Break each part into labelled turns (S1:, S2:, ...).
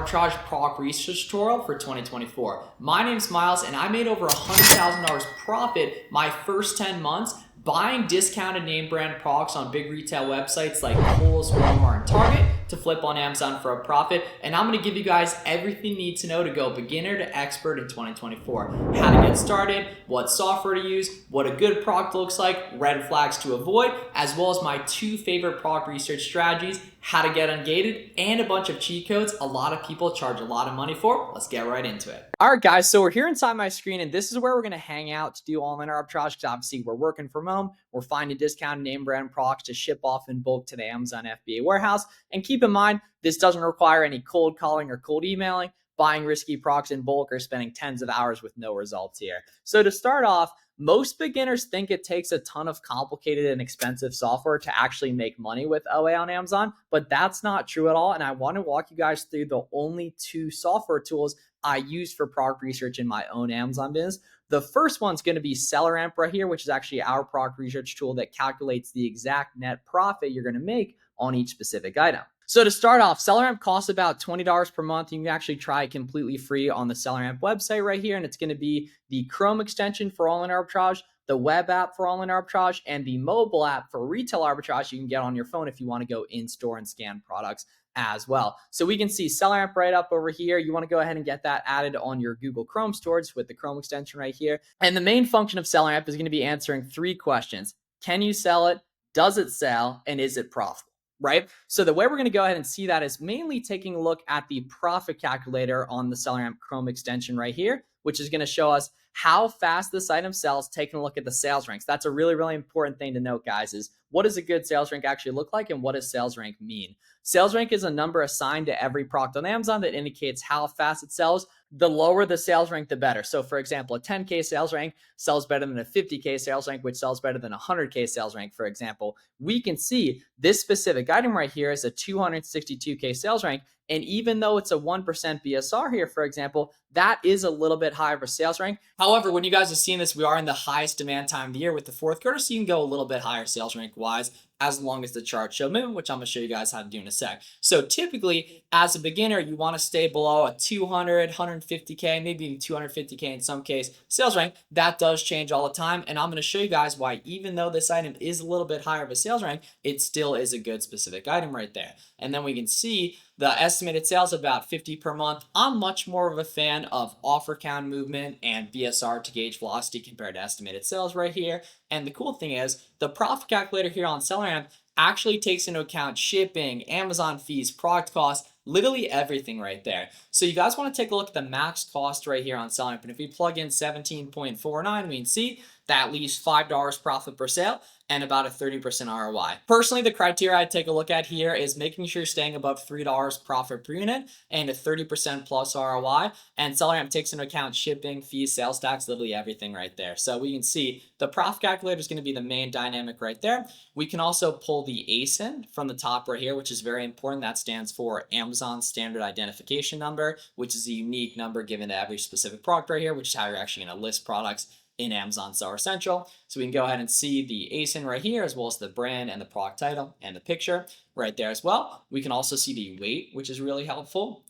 S1: Arbitrage Proc Research Tutorial for 2024. My name's Miles and I made over $100,000 profit my first 10 months buying discounted name brand products on big retail websites like Kohl's, Walmart, and Target to flip on Amazon for a profit. And I'm going to give you guys everything you need to know to go beginner to expert in 2024. How to get started, what software to use, what a good product looks like, red flags to avoid, as well as my 2 favorite product research strategies, how to get ungated, and a bunch of cheat codes a lot of people charge a lot of money for. Let's get right into it. All right, guys, so we're here inside my screen, and this is where we're going to hang out to do online arbitrage, because obviously we're working from home. We're finding discounted name brand products to ship off in bulk to the Amazon FBA warehouse. And keep in mind, this doesn't require any cold calling or cold emailing, buying risky products in bulk, or spending tens of hours with no results here. So to start off, most beginners think it takes a ton of complicated and expensive software to actually make money with OA on Amazon, but that's not true at all. And I want to walk you guys through the only 2 software tools I use for product research in my own Amazon business. The first one's going to be SellerAmp right here, which is actually our product research tool that calculates the exact net profit you're going to make on each specific item. So to start off, SellerAmp costs about $20 per month. You can actually try it completely free on the SellerAmp website right here. And it's going to be the Chrome extension for online arbitrage, the web app for online arbitrage, and the mobile app for retail arbitrage you can get on your phone if you want to go in-store and scan products as well. So we can see SellerAmp right up over here. You want to go ahead and get that added on your Google Chrome storage with the Chrome extension right here. And the main function of SellerAmp is going to be answering 3 questions. Can you sell it? Does it sell? And is it profitable? Right? So the way we're going to go ahead and see that is mainly taking a look at the profit calculator on the SellerAmp Chrome extension right here, which is going to show us how fast this item sells, taking a look at the sales ranks. That's a really, really important thing to note, guys, is what does a good sales rank actually look like and what does sales rank mean? Sales rank is a number assigned to every product on Amazon that indicates how fast it sells. The lower the sales rank, the better. So for example, a 10K sales rank sells better than a 50K sales rank, which sells better than a 100K sales rank, for example. We can see this specific item right here is a 262K sales rank. And even though it's a 1% BSR here, for example, that is a little bit higher of a sales rank. However, when you guys are seeing this, we are in the highest demand time of the year with the 4th quarter, so you can go a little bit higher sales rank wise as long as the chart show movement, which I'm going to show you guys how to do in a sec. So typically, as a beginner, you want to stay below a 200, 150K, maybe even 250K in some case sales rank. That does change all the time, and I'm going to show you guys why even though this item is a little bit higher of a sales rank, it still is a good specific item right there. And then we can see the estimated sales about 50 per month. I'm much more of a fan of offer count movement and BSR to gauge velocity compared to estimated sales right here. And the cool thing is the profit calculator here on SellerAmp actually takes into account shipping, Amazon fees, product costs, literally everything right there. So you guys want to take a look at the max cost right here on SellerAmp. And if we plug in 17.49, we can see that leaves $5 profit per sale and about a 30% ROI. Personally, the criteria I take a look at here is making sure you're staying above $3 profit per unit and a 30% plus ROI. And SellerAmp takes into account shipping, fees, sales tax, literally everything right there. So we can see the profit calculator is going to be the main dynamic right there. We can also pull the ASIN from the top right here, which is very important. That stands for Amazon Standard Identification Number, which is a unique number given to every specific product right here, which is how you're actually going to list products in Amazon Seller Central. So we can go ahead and see the ASIN right here, as well as the brand and the product title and the picture right there as well. We can also see the weight, which is really helpful.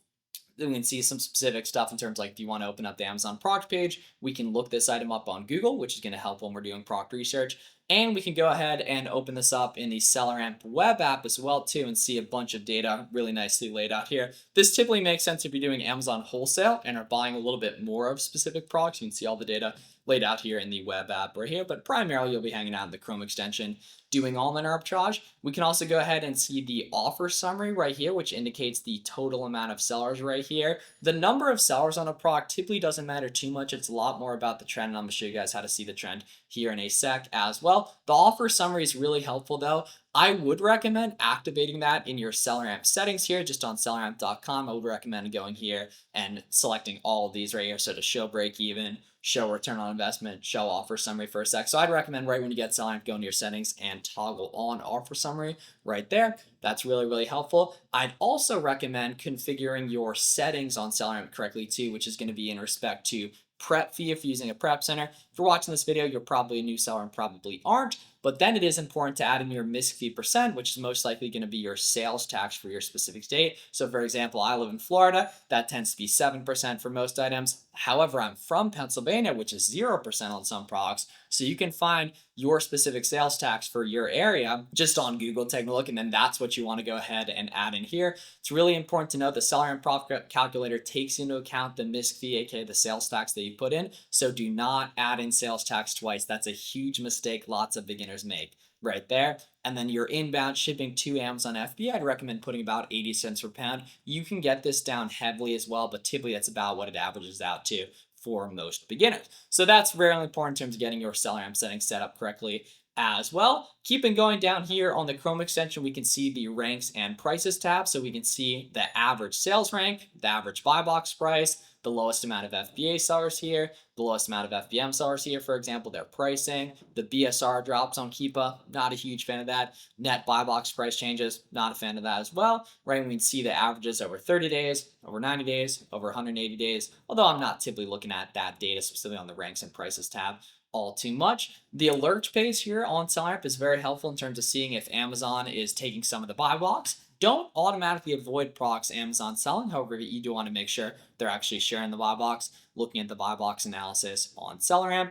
S1: Then we can see some specific stuff in terms like, do you want to open up the Amazon product page? We can look this item up on Google, which is going to help when we're doing product research. And we can go ahead and open this up in the SellerAmp web app as well too and see a bunch of data really nicely laid out here. This typically makes sense if you're doing Amazon wholesale and are buying a little bit more of specific products. You can see all the data laid out here in the web app right here, but primarily you'll be hanging out in the Chrome extension doing online arbitrage. We can also go ahead and see the offer summary right here, which indicates the total amount of sellers right here. The number of sellers on a product typically doesn't matter too much. It's a lot more about the trend, and I'm going to show you guys how to see the trend here in a sec as well. The offer summary is really helpful though. I would recommend activating that in your SellerAmp settings here, just on selleramp.com. I would recommend going here and selecting all of these right here. So to show break even, show return on investment, show offer summary for a sec. So I'd recommend right when you get SellerAmp, go into your settings and toggle on offer summary right there. That's really, really helpful. I'd also recommend configuring your settings on SellerAmp correctly too, which is going to be in respect to prep fee if you're using a prep center. If you're watching this video, you're probably a new seller and probably aren't. But then it is important to add in your MISC fee percent, which is most likely going to be your sales tax for your specific state. So for example, I live in Florida. That tends to be 7% for most items. However, I'm from Pennsylvania, which is 0% on some products. So you can find your specific sales tax for your area just on Google, taking a look, and then that's what you want to go ahead and add in here. It's really important to know the seller and profit calculator takes into account the MISC fee, aka the sales tax that you put in. So do not add in sales tax twice. That's a huge mistake lots of beginners make right there. And then your inbound shipping to Amazon FBA, I'd recommend putting about 80 cents per pound. You can get this down heavily as well, but typically that's about what it averages out to for most beginners. So that's really important in terms of getting your seller amp settings set up correctly as well. Keeping going down here on the Chrome extension, we can see the ranks and prices tab. So we can see the average sales rank, the average buy box price, the lowest amount of FBA sellers here, the lowest amount of FBM sellers here, for example, their pricing, the BSR drops on Keepa, not a huge fan of that. Net buy box price changes, not a fan of that as well, right? We can see the averages over 30 days, over 90 days, over 180 days, although I'm not typically looking at that data specifically on the ranks and prices tab all too much. The alert page here on SellerAmp is very helpful in terms of seeing if Amazon is taking some of the buy box. Don't automatically avoid products Amazon's selling. However, you do want to make sure they're actually sharing the buy box, looking at the buy box analysis on SellerAmp.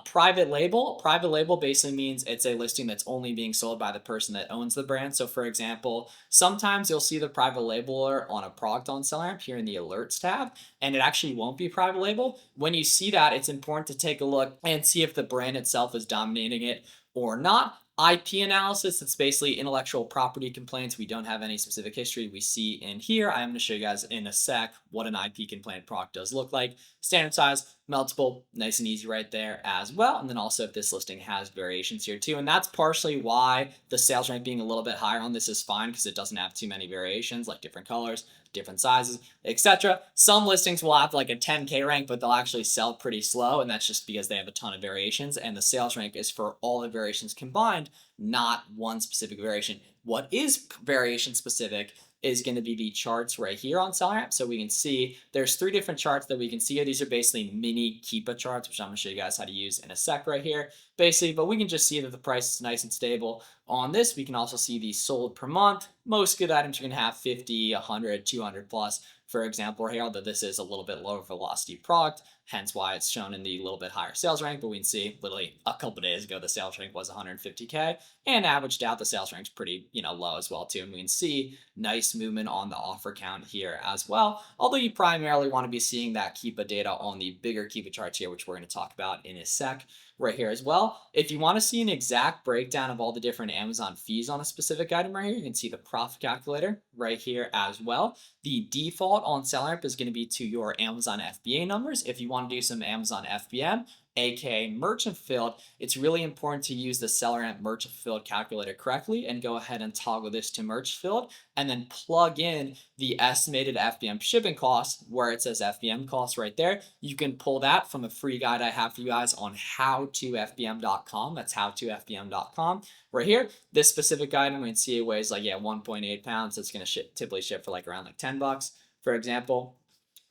S1: Private label basically means it's a listing that's only being sold by the person that owns the brand. So for example, sometimes you'll see the private labeler on a product on SellerAmp here in the alerts tab, and it actually won't be private label. When you see that, it's important to take a look and see if the brand itself is dominating it or not. IP analysis, it's basically intellectual property complaints. We don't have any specific history we see in here. I'm going to show you guys in a sec what an IP complaint product does look like. Standard size, multiple, nice and easy right there as well. And then also if this listing has variations here too. And that's partially why the sales rank being a little bit higher on this is fine, because it doesn't have too many variations, like different colors, different sizes, etc. Some listings will have like a 10K rank, but they'll actually sell pretty slow. And that's just because they have a ton of variations. And the sales rank is for all the variations combined, not one specific variation. What is variation specific is going to be the charts right here on SellerAmp. So we can see there's 3 different charts that we can see here. These are basically mini Keepa charts, which I'm going to show you guys how to use in a sec right here. Basically, but we can just see that the price is nice and stable. On this, we can also see the sold per month. Most good items are going to have 50, 100, 200 plus. For example, here, although this is a little bit lower velocity product, hence why it's shown in the little bit higher sales rank. But we can see literally a couple days ago, the sales rank was 150K, and averaged out the sales rank's pretty, low as well too. And we can see nice movement on the offer count here as well. Although you primarily want to be seeing that Keepa data on the bigger Keepa charts here, which we're going to talk about in a sec right here as well. If you want to see an exact breakdown of all the different Amazon fees on a specific item right here, you can see the profit calculator right here as well. The default on SellerAmp is going to be to your Amazon FBA numbers. If you want to do some Amazon FBM, aka merchant fulfilled, it's really important to use the SellerAmp merchant fulfilled calculator correctly and go ahead and toggle this to merchant fulfilled and then plug in the estimated FBM shipping costs where it says FBM costs right there. You can pull that from a free guide I have for you guys on howtofbm.com. That's howtofbm.com right here. This specific item, we can see it weighs like 1.8 pounds. It's going to typically ship for like around like $10, for example,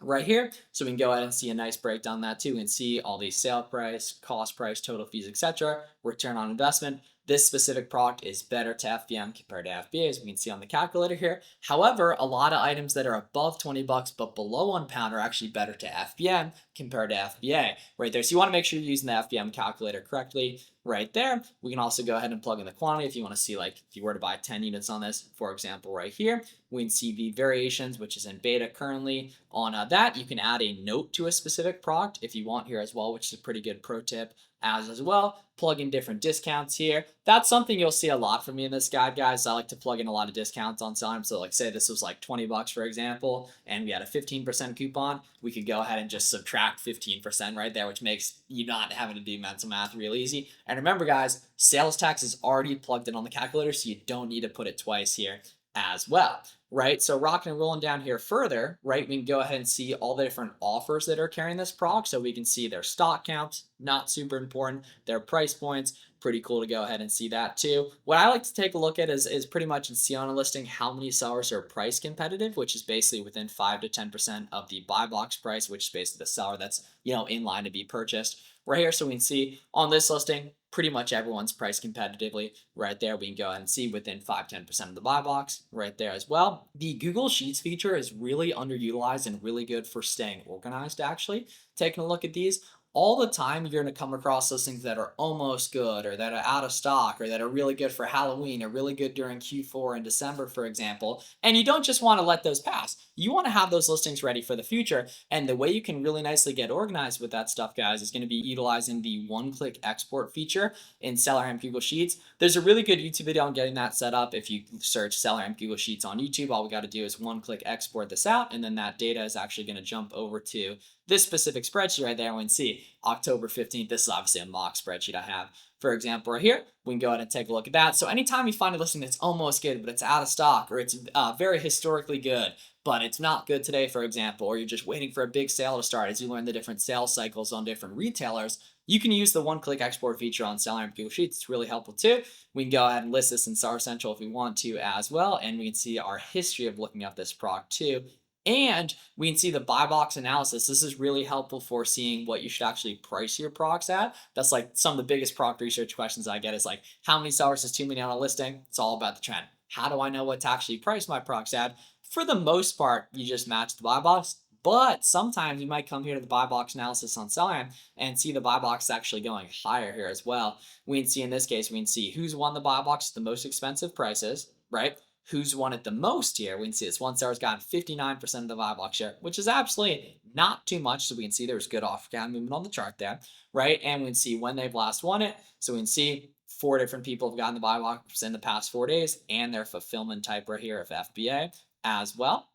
S1: right here. So we can go ahead and see a nice breakdown of that too. We can see all the sale price, cost price, total fees, etc., return on investment. This specific product is better to FBM compared to FBA, as we can see on the calculator here. However, a lot of items that are above 20 bucks but below 1 pound are actually better to FBM compared to FBA right there. So you want to make sure you're using the FBM calculator correctly right there. We can also go ahead and plug in the quantity if you want to see, like, if you were to buy 10 units on this, for example, right here. We can see the variations, which is in beta currently on that. You can add a note to a specific product if you want here as well, which is a pretty good pro tip as well. Plug in different discounts here. That's something you'll see a lot from me in this guide, guys. I like to plug in a lot of discounts on SellerAmp. So like say this was like 20 bucks, for example, and we had a 15% coupon, we could go ahead and just subtract 15% right there, which makes you not having to do mental math real easy. And remember, guys, sales tax is already plugged in on the calculator, so you don't need to put it twice here as well, right? So rocking and rolling down here further, right, we can go ahead and see all the different offers that are carrying this product. So we can see their stock counts, not super important, their price points, pretty cool to go ahead and see that too. What I like to take a look at is pretty much and see on a listing how many sellers are price competitive, which is basically within 5 to 10% of the buy box price, which is basically the seller that's, in line to be purchased right here. So we can see on this listing, pretty much everyone's priced competitively right there. We can go ahead and see within 5-10% of the buy box right there as well. The Google Sheets feature is really underutilized and really good for staying organized, actually. Taking a look at these, all the time you're going to come across listings that are almost good or that are out of stock or that are really good for Halloween or really good during Q4 in December, for example. And you don't just want to let those pass. You want to have those listings ready for the future. And the way you can really nicely get organized with that stuff, guys, is going to be utilizing the one-click export feature in SellerAmp Google Sheets. There's a really good YouTube video on getting that set up. If you search SellerAmp Google Sheets on YouTube, all we got to do is one-click export this out, and then that data is actually going to jump over to this specific spreadsheet right there. We can see October 15th. This is obviously a mock spreadsheet I have. For example, right here, we can go ahead and take a look at that. So anytime you find a listing that's almost good, but it's out of stock, or it's very historically good, but it's not good today, for example, or you're just waiting for a big sale to start as you learn the different sales cycles on different retailers, you can use the one-click export feature on SellerAmp Google Sheets. It's really helpful too. We can go ahead and list this in Seller Central if we want to as well, and we can see our history of looking up this proc too. And we can see the buy box analysis. This is really helpful for seeing what you should actually price your procs at. That's like some of the biggest proc research questions I get is like, how many sellers is too many on a listing? It's all about the trend. How do I know what to actually price my procs at? For the most part, you just match the buy box. But sometimes you might come here to the buy box analysis on SellerAmp and see the buy box actually going higher here as well. We can see in this case, we can see who's won the buy box at the most expensive prices, right? Who's won it the most here. We can see this one seller's gotten 59% of the buy box share, which is absolutely not too much. So we can see there's good off count movement on the chart there, right? And we can see when they've last won it. So we can see 4 different people have gotten the buy box in the past 4 days and their fulfillment type right here of FBA as well.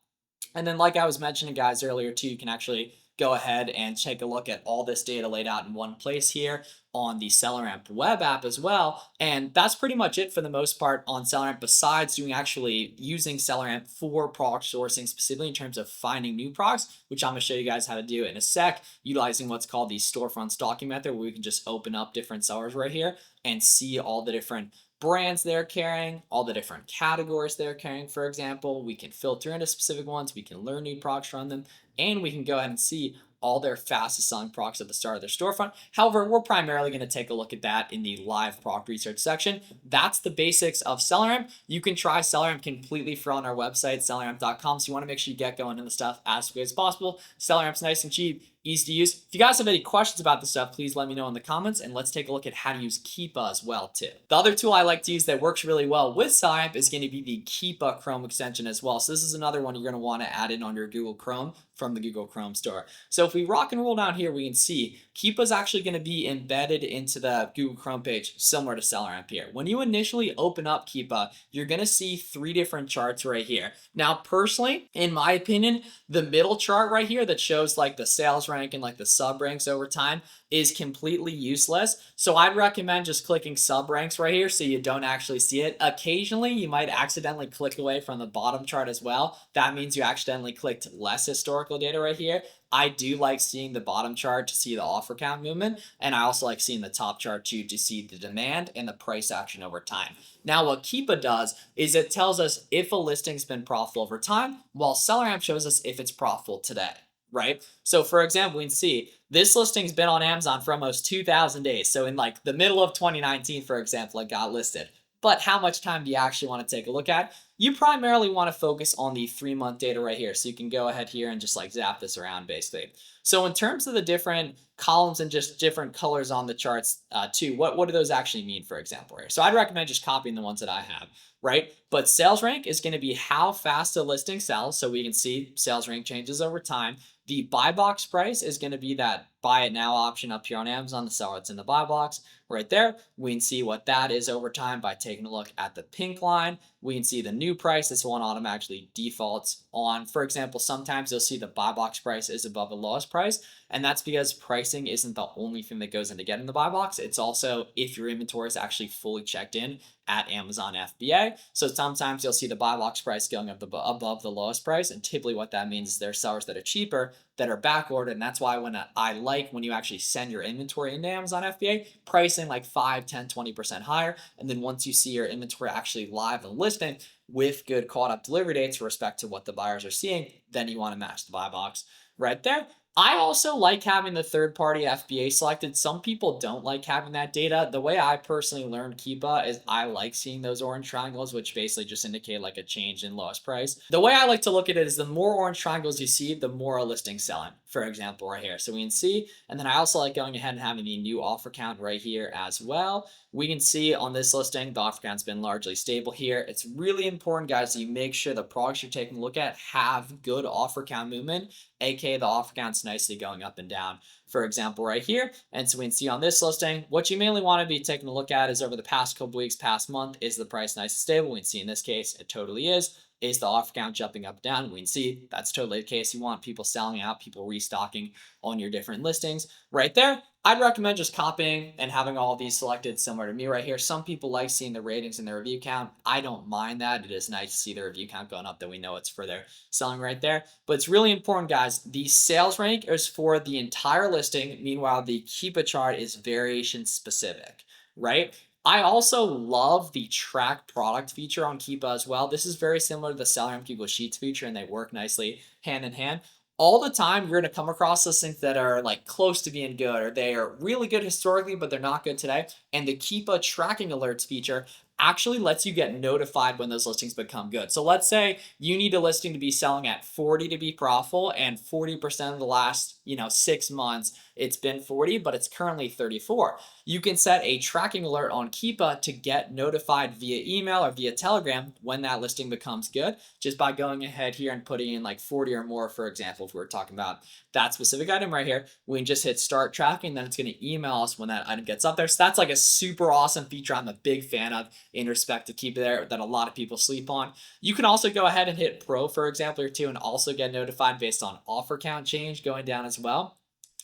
S1: And then like I was mentioning, guys, earlier too, you can actually go ahead and take a look at all this data laid out in one place here on the SellerAmp web app as well. And that's pretty much it for the most part on SellerAmp, besides doing actually using SellerAmp for product sourcing, specifically in terms of finding new products, which I'm going to show you guys how to do in a sec, utilizing what's called the storefront stocking method, where we can just open up different sellers right here and see all the different brands they're carrying, all the different categories they're carrying, for example. We can filter into specific ones, we can learn new products from them, and we can go ahead and see all their fastest selling products at the start of their storefront. However, we're primarily going to take a look at that in the live product research section. That's the basics of SellerAmp. You can try SellerAmp completely free on our website, selleramp.com. So you want to make sure you get going into the stuff as quickly as possible. SellerAmp's nice and cheap, easy to use. If you guys have any questions about this stuff, please let me know in the comments, and let's take a look at how to use Keepa as well too. The other tool I like to use that works really well with SellerAmp is going to be the Keepa Chrome extension as well. So this is another one you're going to want to add in on your Google Chrome from the Google Chrome store. So if we rock and roll down here, we can see Keepa is actually going to be embedded into the Google Chrome page, similar to SellerAmp here. When you initially open up Keepa, you're going to see 3 different charts right here. Now, personally, in my opinion, the middle chart right here that shows like the sales rank and like the sub ranks over time is completely useless. So I'd recommend just clicking sub ranks right here so you don't actually see it. Occasionally, you might accidentally click away from the bottom chart as well. That means you accidentally clicked less historical data right here. I do like seeing the bottom chart to see the offer count movement, and I also like seeing the top chart too to see the demand and the price action over time. Now, what Keepa does is it tells us if a listing's been profitable over time, while SellerAmp shows us if it's profitable today, right? So for example, we can see this listing's been on Amazon for almost 2,000 days. So in like the middle of 2019, for example, it got listed. But how much time do you actually want to take a look at? You primarily want to focus on the 3-month data right here. So you can go ahead here and just like zap this around basically. So in terms of the different columns and just different colors on the charts too, what do those actually mean, for example, here? So I'd recommend just copying the ones that I have, right? But sales rank is going to be how fast a listing sells. So we can see sales rank changes over time. The buy box price is going to be that buy it now option up here on Amazon, the seller that's in the buy box right there. We can see what that is over time by taking a look at the pink line. We can see the new price. This one automatically defaults on. For example, sometimes you'll see the buy box price is above the lowest price. And that's because pricing isn't the only thing that goes into getting the buy box. It's also if your inventory is actually fully checked in at Amazon FBA. So sometimes you'll see the buy box price going up above the lowest price. And typically what that means is there's sellers that are cheaper that are back ordered. And that's why when I like when you actually send your inventory into Amazon FBA, pricing like 5, 10, 20% higher. And then once you see your inventory actually live and listing, with good caught up delivery dates with respect to what the buyers are seeing, then you want to match the buy box right there. I also like having the third party FBA selected. Some people don't like having that data. The way I personally learned Keepa is I like seeing those orange triangles, which basically just indicate like a change in lowest price. The way I like to look at it is the more orange triangles you see, the more a listing selling, for example, right here. So we can see, and then I also like going ahead and having the new offer count right here as well. We can see on this listing, the offer count's been largely stable here. It's really important, guys, that you make sure the products you're taking a look at have good offer count movement, aka the offer count's nicely going up and down, for example, right here. And so we can see on this listing, what you mainly want to be taking a look at is over the past couple weeks, past month, is the price nice and stable? We can see in this case, it totally is. Is the offer count jumping up and down? We can see that's totally the case. You want people selling out, people restocking on your different listings right there. I'd recommend just copying and having all of these selected similar to me right here. Some people like seeing the ratings and the review count. I don't mind that. It is nice to see the review count going up, that we know it's for their selling right there. But it's really important, guys. The sales rank is for the entire listing. Meanwhile, the Keepa chart is variation specific, right? I also love the track product feature on Keepa as well. This is very similar to the Seller on Keepa Sheets feature, and they work nicely hand in hand. All the time, you're going to come across listings that are like close to being good, or they are really good historically, but they're not good today. And the Keepa tracking alerts feature actually lets you get notified when those listings become good. So let's say you need a listing to be selling at 40 to be profitable, and 40% of the last, 6 months, it's been 40, but it's currently 34. You can set a tracking alert on Keepa to get notified via email or via Telegram when that listing becomes good, just by going ahead here and putting in like 40 or more, for example. If we're talking about that specific item right here, we can just hit start tracking, then it's going to email us when that item gets up there. So that's like a super awesome feature I'm a big fan of in respect to Keepa there, that a lot of people sleep on. You can also go ahead and hit Pro, for example, or two, and also get notified based on offer count change going down as well,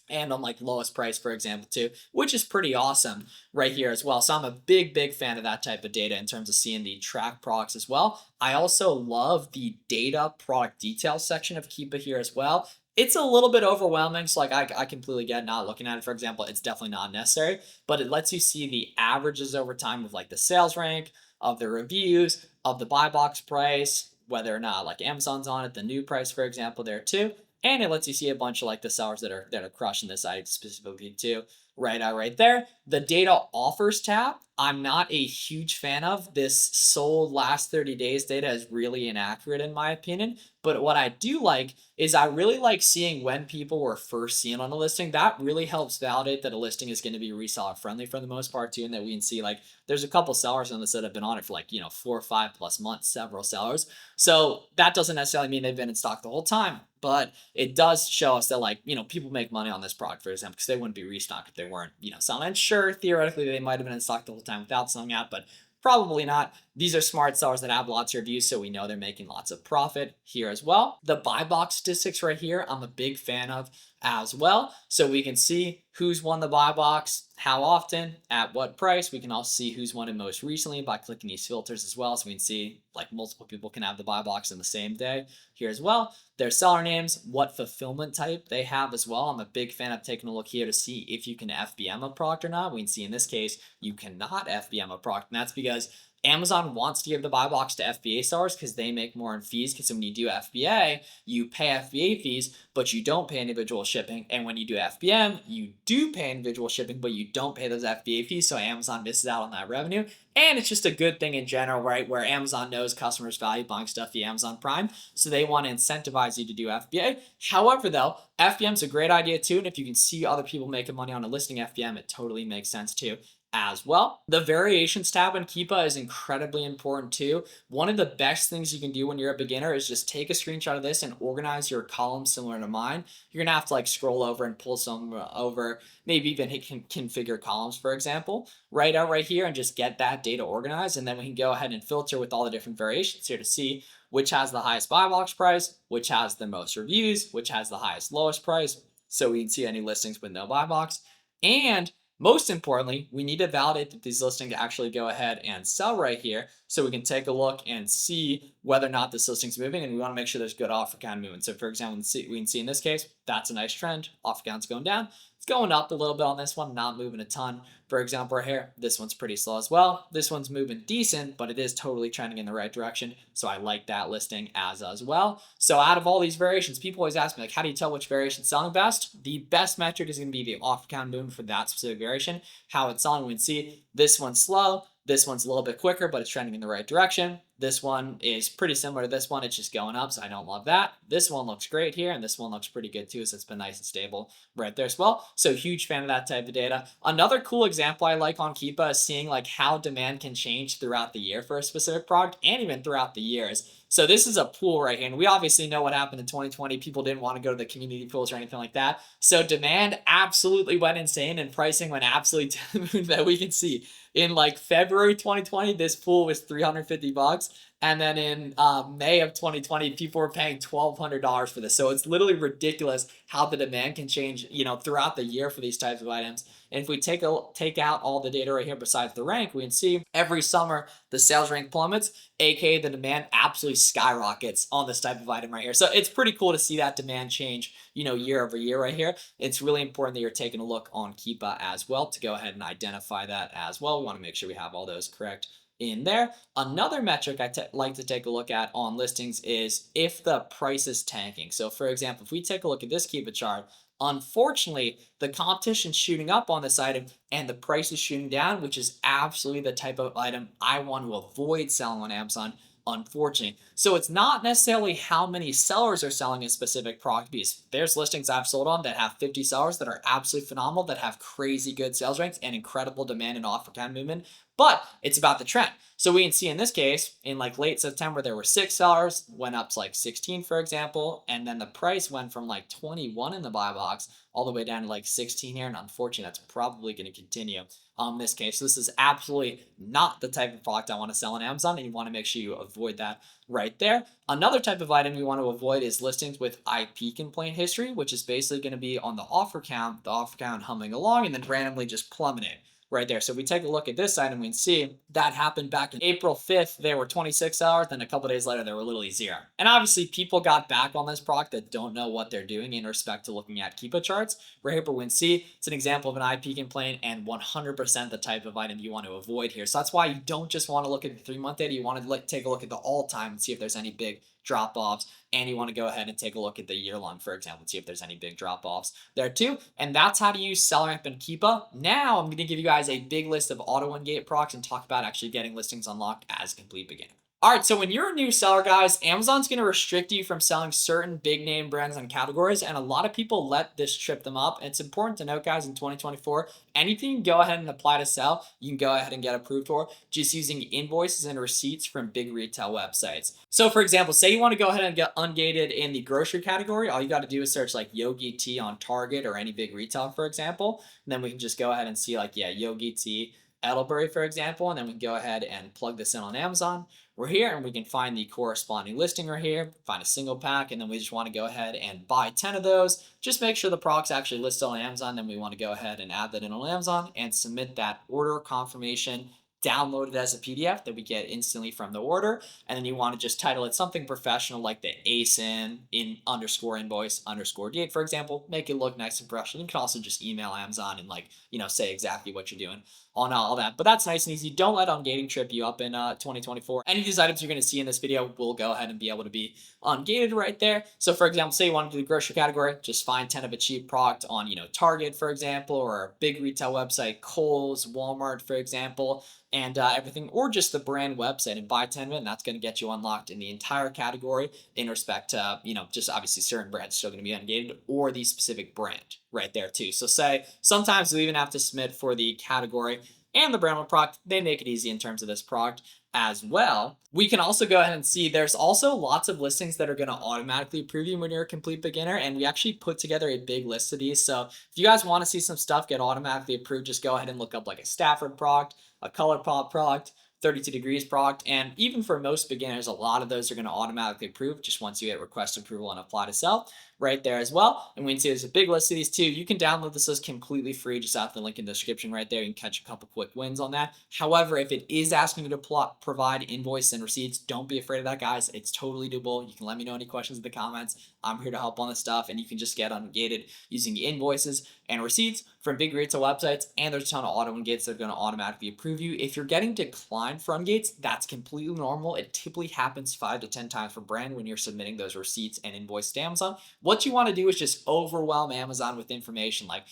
S1: and on like lowest price, for example, too, which is pretty awesome right here as well. So I'm a big fan of that type of data in terms of seeing the track products as well. I also love the data product details section of Keepa here as well. It's a little bit overwhelming, so like I completely get not looking at it, for example. It's definitely not necessary, but it lets you see the averages over time of like the sales rank, of the reviews, of the buy box price, whether or not like Amazon's on it, the new price, for example, there too. And it lets you see a bunch of like the sellers that are crushing this site specifically too, right there. The data offers tab, I'm not a huge fan of. This sold last 30 days data is really inaccurate in my opinion. But what I do like is I really like seeing when people were first seen on a listing. That really helps validate that a listing is going to be reseller friendly for the most part too, and that we can see like there's a couple sellers on this that have been on it for like 4 or 5 plus months, several sellers. So that doesn't necessarily mean they've been in stock the whole time, but it does show us that like people make money on this product, for example, because they wouldn't be restocked if they weren't selling. And sure, theoretically they might have been in stock the whole time without selling out, but probably not. These are smart sellers that have lots of reviews, so we know they're making lots of profit here as well. The buy box statistics right here, I'm a big fan of as well. So we can see who's won the buy box, how often, at what price. We can also see who's won it most recently by clicking these filters as well. So we can see like multiple people can have the buy box in the same day here as well. Their seller names, what fulfillment type they have as well. I'm a big fan of taking a look here to see if you can FBM a product or not. We can see in this case, you cannot FBM a product, and that's because Amazon wants to give the buy box to FBA sellers because they make more in fees. Because when you do FBA, you pay FBA fees, but you don't pay individual shipping. And when you do FBM, you do pay individual shipping, but you don't pay those FBA fees. So Amazon misses out on that revenue. And it's just a good thing in general, right? Where Amazon knows customers value buying stuff via Amazon Prime. So they want to incentivize you to do FBA. However, though, FBM is a great idea too. And if you can see other people making money on a listing FBM, it totally makes sense too as well. The variations tab in Keepa is incredibly important too. One of the best things you can do when you're a beginner is just take a screenshot of this and organize your columns similar to mine. You're gonna have to like scroll over and pull some over, maybe even hit configure columns, for example, right here, and just get that data organized. And then we can go ahead and filter with all the different variations here to see which has the highest buy box price, which has the most reviews, which has the highest lowest price. So we can see any listings with no buy box. And most importantly, we need to validate that these listings actually go ahead and sell right here, so we can take a look and see whether or not this listing's moving, and we want to make sure there's good offer count movement. So for example, we can see in this case, that's a nice trend. Offer count's going down. It's going up a little bit on this one, not moving a ton. For example, right here, this one's pretty slow as well. This one's moving decent, but it is totally trending in the right direction. So I like that listing as well. So out of all these variations, people always ask me, like, how do you tell which variation is selling best? The best metric is going to be the offer count movement for that specific variation. How it's selling, we can see this one's slow. This one's a little bit quicker, but it's trending in the right direction. This one is pretty similar to this one. It's just going up, so I don't love that. This one looks great here, and this one looks pretty good too, so it's been nice and stable right there as well. So huge fan of that type of data. Another cool example I like on Keepa is seeing like how demand can change throughout the year for a specific product and even throughout the years. So this is a pool right here, and we obviously know what happened in 2020. People didn't want to go to the community pools or anything like that. So demand absolutely went insane, and pricing went absolutely to the moon that we can see. In like February 2020, this pool was $350. And then in May of 2020, people were paying $1,200 for this. So it's literally ridiculous how the demand can change, throughout the year for these types of items. And if we take out all the data right here besides the rank, we can see every summer the sales rank plummets, aka the demand absolutely skyrockets on this type of item right here. So it's pretty cool to see that demand change, year over year right here. It's really important that you're taking a look on Keepa as well to go ahead and identify that as well. We want to make sure we have all those correct in there. Another metric I like to take a look at on listings is if the price is tanking. So for example, if we take a look at this Keepa chart, unfortunately, the competition's shooting up on this item and the price is shooting down, which is absolutely the type of item I want to avoid selling on Amazon, unfortunately. So it's not necessarily how many sellers are selling a specific product piece. There's listings I've sold on that have 50 sellers that are absolutely phenomenal, that have crazy good sales ranks and incredible demand and offer count movement, but it's about the trend. So we can see in this case, in like late September, there were 6 sellers, went up to like 16, for example, and then the price went from like 21 in the buy box all the way down to like 16 here, and unfortunately, that's probably going to continue in this case. So this is absolutely not the type of product I want to sell on Amazon, and you want to make sure you avoid that right there. Another type of item you want to avoid is listings with IP complaint history, which is basically going to be on the offer count humming along and then randomly just plummeting right there. So if we take a look at this item, we can see that happened back in April 5th. There were 26 sellers. Then a couple days later, there were literally 0. And obviously, people got back on this product that don't know what they're doing in respect to looking at Keepa charts. Right here, but we can see it's an example of an IP complaint and 100% the type of item you want to avoid here. So that's why you don't just want to look at the 3-month data. You want to take a look at the all-time and see if there's any big drop-offs, and you want to go ahead and take a look at the year-long, for example, and see if there's any big drop-offs there too. And that's how to use SellerAmp and Keepa. Now I'm going to give you guys a big list of auto-ungate procs and talk about actually getting listings unlocked as a complete beginner. All right, so when you're a new seller, guys, Amazon's going to restrict you from selling certain big name brands and categories, and a lot of people let this trip them up. And it's important to note, guys, in 2024, anything you can go ahead and apply to sell, you can go ahead and get approved for just using invoices and receipts from big retail websites. So for example, say you want to go ahead and get ungated in the grocery category, all you got to do is search like Yogi Tea on Target or any big retailer, for example. And then we can just go ahead and see like, yeah, Yogi Tea, Edelbury, for example, and then we can go ahead and plug this in on Amazon. We're here and we can find the corresponding listing right here, find a single pack, and then we just want to go ahead and buy 10 of those. Just make sure the product's actually listed on Amazon. Then we want to go ahead and add that in on Amazon and submit that order confirmation, download it as a PDF that we get instantly from the order. And then you want to just title it something professional like the ASIN in underscore invoice underscore date, for example. Make it look nice and professional. You can also just email Amazon and say exactly what you're doing on all that. But that's nice and easy. Don't let ungating trip you up in 2024. Any of these items you're going to see in this video will go ahead and be able to be ungated right there. So for example, say you want to do the grocery category, just find 10 of a cheap product on, Target, for example, or a big retail website, Kohl's, Walmart, for example, and everything, or just the brand website, and buy 10 of it, and that's going to get you unlocked in the entire category in respect to, just obviously certain brands still going to be ungated, or the specific brand right there too. So say sometimes we even have to submit for the category and the brand product. They make it easy in terms of this product as well. We can also go ahead and see there's also lots of listings that are going to automatically approve you when you're a complete beginner, and we actually put together a big list of these. So if you guys want to see some stuff get automatically approved, just go ahead and look up like a Stafford product, a ColourPop product, 32 degrees proc. And even for most beginners, a lot of those are going to automatically approve just once you hit request approval and apply to sell right there as well. And we can see there's a big list of these too. You can download this list completely free just out the link in the description right there. You can catch a couple quick wins on that. However, if it is asking you to provide invoice and receipts, don't be afraid of that, guys. It's totally doable. You can let me know any questions in the comments. I'm here to help on this stuff, and you can just get ungated using invoices and receipts from big retail websites, and there's a ton of auto ungates that are going to automatically approve you. If you're getting declined for ungates, that's completely normal. It typically happens 5 to 10 times per brand when you're submitting those receipts and invoices to Amazon. What you want to do is just overwhelm Amazon with information like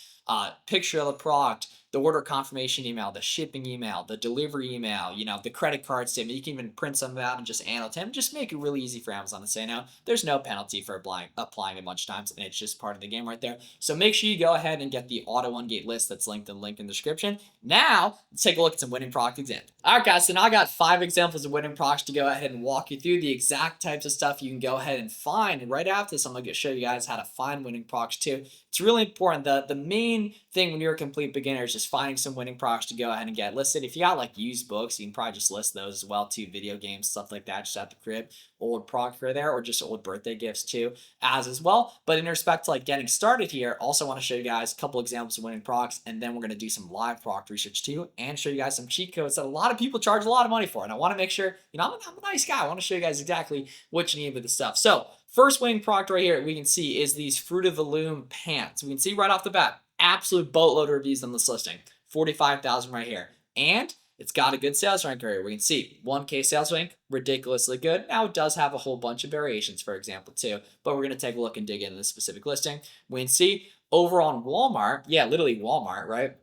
S1: picture of the product, the order confirmation email, the shipping email, the delivery email, the credit card statement. You can even print some of that and just annotate them. Just make it really easy for Amazon to say no. There's no penalty for applying a bunch of times, and it's just part of the game right there. So make sure you go ahead and get the auto ungate list that's linked in the link in the description. Now, let's take a look at some winning product examples. All right, guys, so now I got 5 examples of winning products to go ahead and walk you through the exact types of stuff you can go ahead and find. And right after this, I'm going to show you guys how to find winning products too. It's really important. The main thing when you're a complete beginner is just finding some winning products to go ahead and get listed. If you got like used books, you can probably just list those as well too. Video games, stuff like that, just at the crib. Old product for there, or just old birthday gifts too, as well. But in respect to like getting started here, also want to show you guys a couple examples of winning products, and then we're going to do some live product research too, and show you guys some cheat codes that a lot of people charge a lot of money for. And I want to make sure, I'm a nice guy. I want to show you guys exactly what you need with this stuff. So first winning product right here we can see is these Fruit of the Loom pants. We can see right off the bat, absolute boatload of reviews on this listing. 45,000 right here. And it's got a good sales rank here. We can see 1K sales rank, ridiculously good. Now it does have a whole bunch of variations, for example, too. But we're going to take a look and dig into this specific listing. We can see over on Walmart, yeah, literally Walmart, right?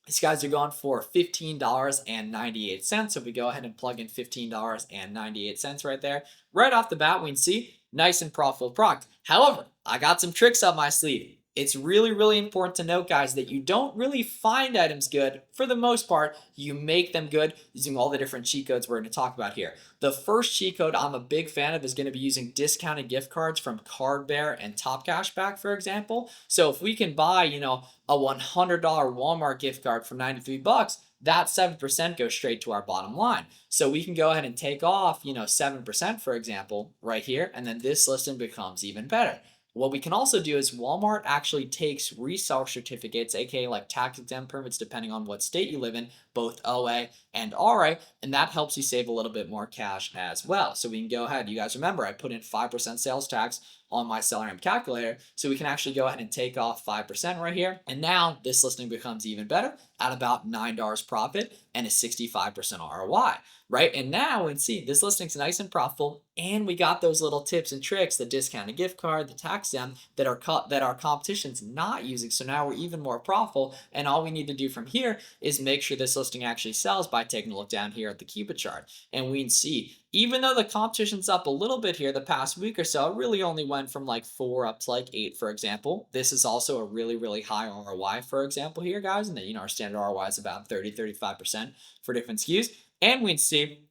S1: These guys are going for $15.98. So if we go ahead and plug in $15.98 right there, right off the bat, we can see nice and profitable product. However, I got some tricks up my sleeve. It's really, really important to note, guys, that you don't really find items good. For the most part, you make them good using all the different cheat codes we're going to talk about here. The first cheat code I'm a big fan of is going to be using discounted gift cards from Card Bear and Top Cashback, for example. So if we can buy, a $100 Walmart gift card for 93 bucks, that 7% goes straight to our bottom line. So we can go ahead and take off, 7%, for example, right here, and then this listing becomes even better. What we can also do is Walmart actually takes reseller certificates, aka like tax exempt permits, depending on what state you live in, both OA and RA, and that helps you save a little bit more cash as well. So we can go ahead. You guys remember I put in 5% sales tax on my SellerAmp calculator, so we can actually go ahead and take off 5% right here. And now this listing becomes even better at about $9 profit and a 65% ROI, right? And now we can see this listing's nice and profitable, and we got those little tips and tricks, the discounted gift card, the tax exempt that our competition's not using. So now we're even more profitable, and all we need to do from here is make sure this listing actually sells by taking a look down here at the Cupid chart. And we can see, even though the competition's up a little bit here the past week or so, it really only went from like 4 up to like 8, for example. This is also a really, really high ROI, for example, here, guys. And then, our standard ROI is about 30-35% for different SKUs. And we can see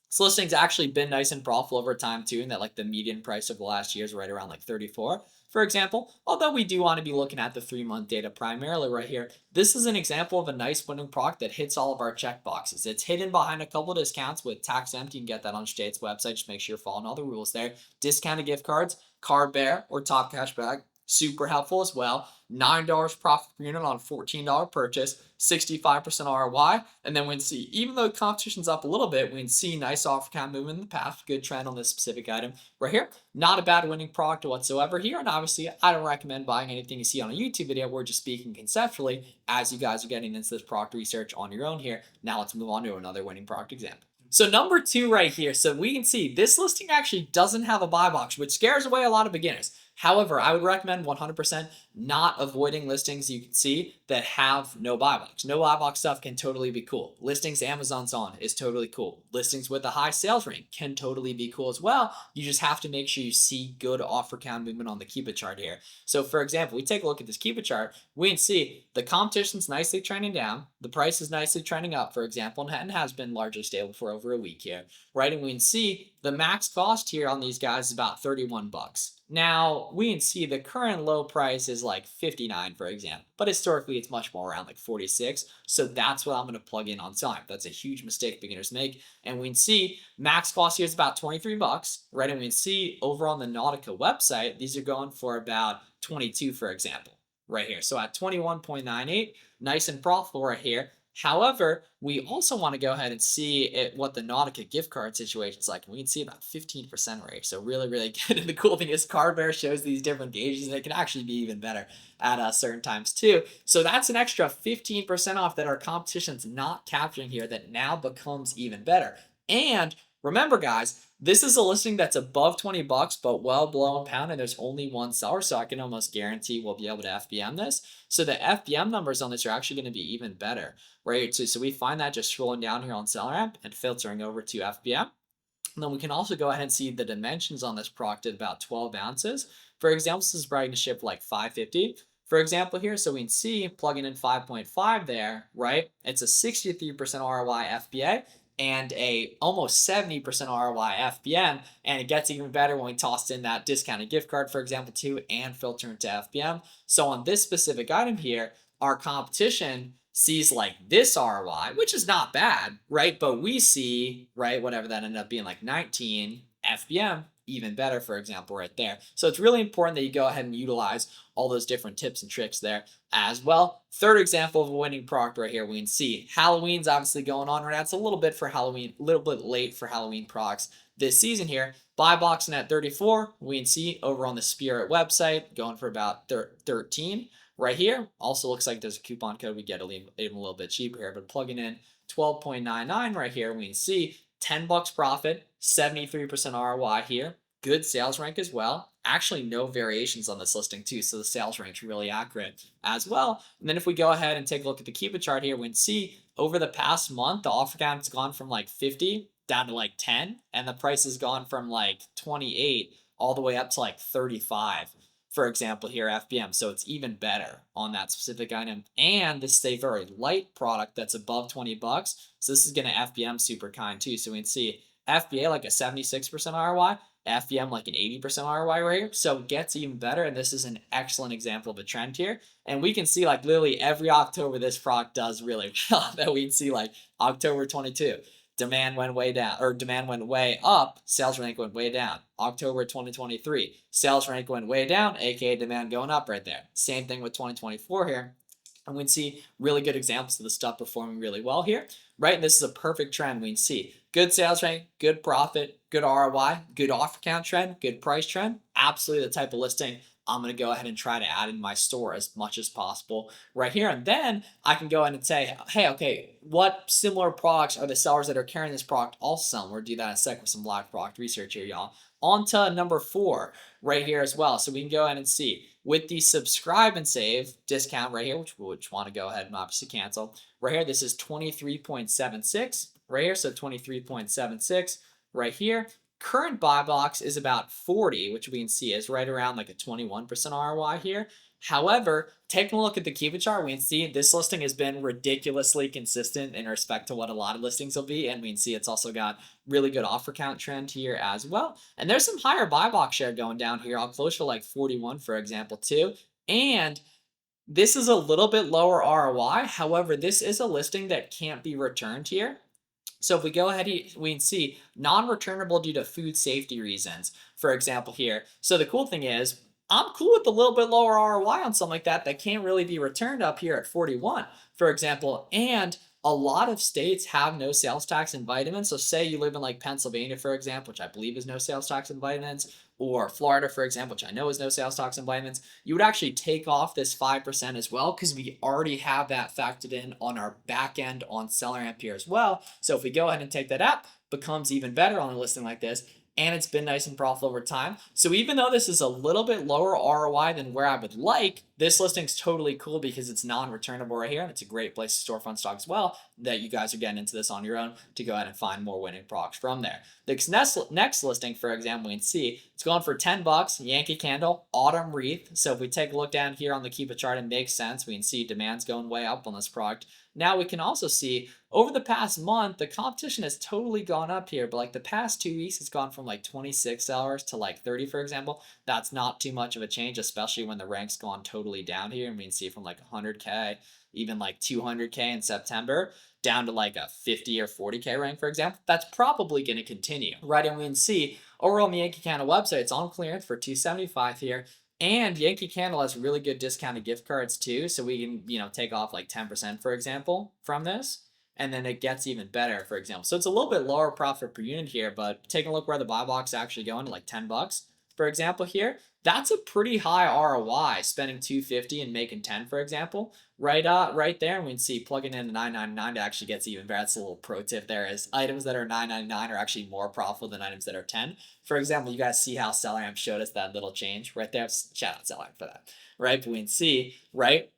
S1: this listing's actually been nice and profitable over time too, and that like the median price of the last year is right around like 34, for example. Although we do want to be looking at the 3-month data primarily right here. This is an example of a nice winning product that hits all of our check boxes. It's hidden behind a couple of discounts with tax exempt. You can get that on State's website. Just make sure you're following all the rules there. Discounted gift cards, Card Bear or Top Cashback. Super helpful as well. $9 profit per unit on $14 purchase, 65% ROI. And then we can see, even though competition's up a little bit, we can see nice offer count movement in the past. Good trend on this specific item right here. Not a bad winning product whatsoever here. And obviously, I don't recommend buying anything you see on a YouTube video. We're just speaking conceptually as you guys are getting into this product research on your own here. Now let's move on to another winning product example. So number 2 right here. So we can see this listing actually doesn't have a buy box, which scares away a lot of beginners. However, I would recommend 100% not avoiding listings you can see that have no buy box. No buy box stuff can totally be cool. Listings Amazon's on is totally cool. Listings with a high sales rank can totally be cool as well. You just have to make sure you see good offer count movement on the Cupid chart here. So for example, we take a look at this Cupid chart, we can see the competition's nicely trending down. The price is nicely trending up, for example, and has been largely stable for over a week here, right? And we can see the max cost here on these guys is about 31 bucks. Now, we can see the current low price is like 59, for example, but historically it's much more around like 46. So that's what I'm going to plug in on time. That's a huge mistake beginners make. And we can see max cost here is about 23 bucks, right? And we can see over on the Nautica website, these are going for about 22, for example, right here. So at 21.98, nice and profitable right here. However, we also want to go ahead and see what the Nautica gift card situation is like. And we can see about 15% rate. So really, really good. And the cool thing is Cardbear shows these different gauges and it can actually be even better at certain times too. So that's an extra 15% off that our competition's not capturing here that now becomes even better. And remember guys, this is a listing that's above 20 bucks, but well below a pound, and there's only one seller, so I can almost guarantee we'll be able to FBM this. So the FBM numbers on this are actually going to be even better, right? So we find that just scrolling down here on SellerAmp and filtering over to FBM. And then we can also go ahead and see the dimensions on this product at about 12 ounces. For example, this is probably to ship like 550. For example here, so we can see plugging in 5.5 there, right? It's a 63% ROI FBA and a almost 70% ROI FBM. And it gets even better when we tossed in that discounted gift card, for example, too, and filter into FBM. So on this specific item here, our competition sees like this ROI, which is not bad, right? But we see, right, whatever that ended up being like 19 FBM, even better, for example, right there. So it's really important that you go ahead and utilize all those different tips and tricks there as well. Third example of a winning product right here, we can see Halloween's obviously going on right now. It's a little bit for Halloween, a little bit late for Halloween products this season here. Buy boxing at 34, we can see over on the Spirit website going for about 13 right here. Also looks like there's a coupon code. We get even a little bit cheaper here, but plugging in 12.99 right here, we can see 10 bucks profit, 73% ROI here. Good sales rank as well. Actually, no variations on this listing too, so the sales rank's really accurate as well. And then if we go ahead and take a look at the Keep It chart here, we can see over the past month, the offer count's gone from like 50 down to like 10, and the price has gone from like 28 all the way up to like 35. For example, here FBM, so it's even better on that specific item. And this is a very light product that's above 20 bucks. So this is going to FBM super kind too. So we can see FBA like a 76% ROI, FBM like an 80% ROI right here. So it gets even better. And this is an excellent example of a trend here. And we can see like literally every October this product does really well. That we can see like October 22. Demand went way down, or demand went way up, sales rank went way down. October 2023, sales rank went way down, aka demand going up right there. Same thing with 2024 here. And we can see really good examples of the stuff performing really well here, right? And this is a perfect trend. We can see good sales rank, good profit, good ROI, good offer count trend, good price trend. Absolutely the type of listing I'm going to go ahead and try to add in my store as much as possible right here. And then I can go ahead and say, hey, okay, what similar products are the sellers that are carrying this product also selling? We'll do that in a sec with some live product research here, y'all. On to number 4 right here as well. So we can go ahead and see with the subscribe and save discount right here, which we want to go ahead and obviously cancel. Right here, this is 23.76 right here. So 23.76 right here. Current buy box is about 40, which we can see is right around like a 21% ROI here. However, taking a look at the Keep It chart, we can see this listing has been ridiculously consistent in respect to what a lot of listings will be. And we can see it's also got really good offer count trend here as well. And there's some higher buy box share going down here. I'll close to like 41, for example, too. And this is a little bit lower ROI. However, this is a listing that can't be returned here. So if we go ahead, we can see non-returnable due to food safety reasons, for example here. So the cool thing is, I'm cool with a little bit lower ROI on something like that can't really be returned up here at 41, for example. And a lot of states have no sales tax in vitamins. So say you live in like Pennsylvania, for example, which I believe is no sales tax in vitamins, or Florida, for example, which I know is no sales tax in vitamins, you would actually take off this 5% as well, because we already have that factored in on our back end on SellerAmp here as well. So if we go ahead and take that out, becomes even better on a listing like this. And it's been nice and profitable over time. So even though this is a little bit lower ROI than where I would like, this listing's totally cool because it's non-returnable right here. And it's a great place to store fun stock as well, that you guys are getting into this on your own to go ahead and find more winning products from there. The next listing, for example, we can see it's going for 10 bucks, Yankee Candle, Autumn Wreath. So if we take a look down here on the Keep It chart, it makes sense. We can see demand's going way up on this product Now we can also see over the past month, the competition has totally gone up here, but like the past 2 weeks, it's gone from like 26 sellers to like 30, for example. That's not too much of a change, especially when the rank's gone totally down here. And we can see from like 100K, even like 200K in September, down to like a 50 or 40K rank, for example. That's probably going to continue, right? And we can see over on the Yankee Candle website, it's on clearance for 275 here. And Yankee Candle has really good discounted gift cards too. So we can, take off like 10%, for example, from this. And then it gets even better, for example. So it's a little bit lower profit per unit here, but taking a look where the buy box is actually going to like 10 bucks, for example, here, that's a pretty high ROI, spending 250 and making 10, for example, right there. And we can see plugging in the 999 actually gets even better. That's a little pro tip there, is items that are 999 are actually more profitable than items that are 10. For example, you guys see how Selleramp showed us that little change right there. Shout out Selleramp for that, right? But we can see, right?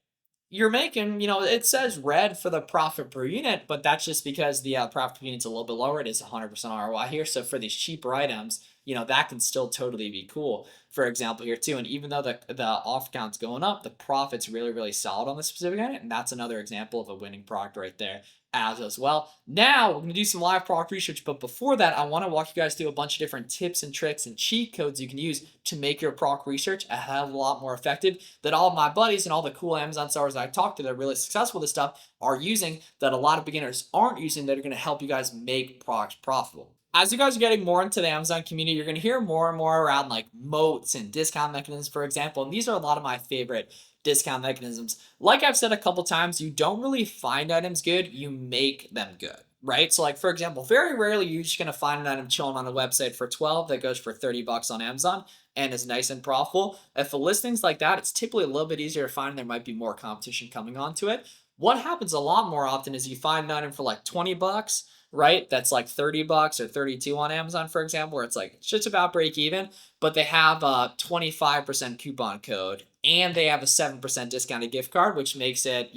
S1: You're making, it says red for the profit per unit, but that's just because the profit per unit's a little bit lower. It is 100% ROI here. So for these cheaper items, that can still totally be cool, for example, here too. And even though the off count's going up, the profit's really, really solid on the specific item. And that's another example of a winning product right there as well. Now we're going to do some live product research, but before that, I want to walk you guys through a bunch of different tips and tricks and cheat codes you can use to make your product research a hell of a lot more effective, that all of my buddies and all the cool Amazon sellers I talk to that are really successful with this stuff are using, that a lot of beginners aren't using, that are going to help you guys make products profitable. As you guys are getting more into the Amazon community, you're going to hear more and more around like moats and discount mechanisms, for example. And these are a lot of my favorite discount mechanisms. Like I've said a couple times, you don't really find items good, you make them good, right? So like, for example, very rarely you're just going to find an item chilling on a website for 12 that goes for 30 bucks on Amazon and is nice and profitable. If a listing's like that, it's typically a little bit easier to find. There might be more competition coming onto it. What happens a lot more often is you find an item for like 20 bucks, right? That's like 30 bucks or 32 on Amazon, for example, where it's like it's just about break even, but they have a 25% coupon code and they have a 7% discounted gift card, which makes it,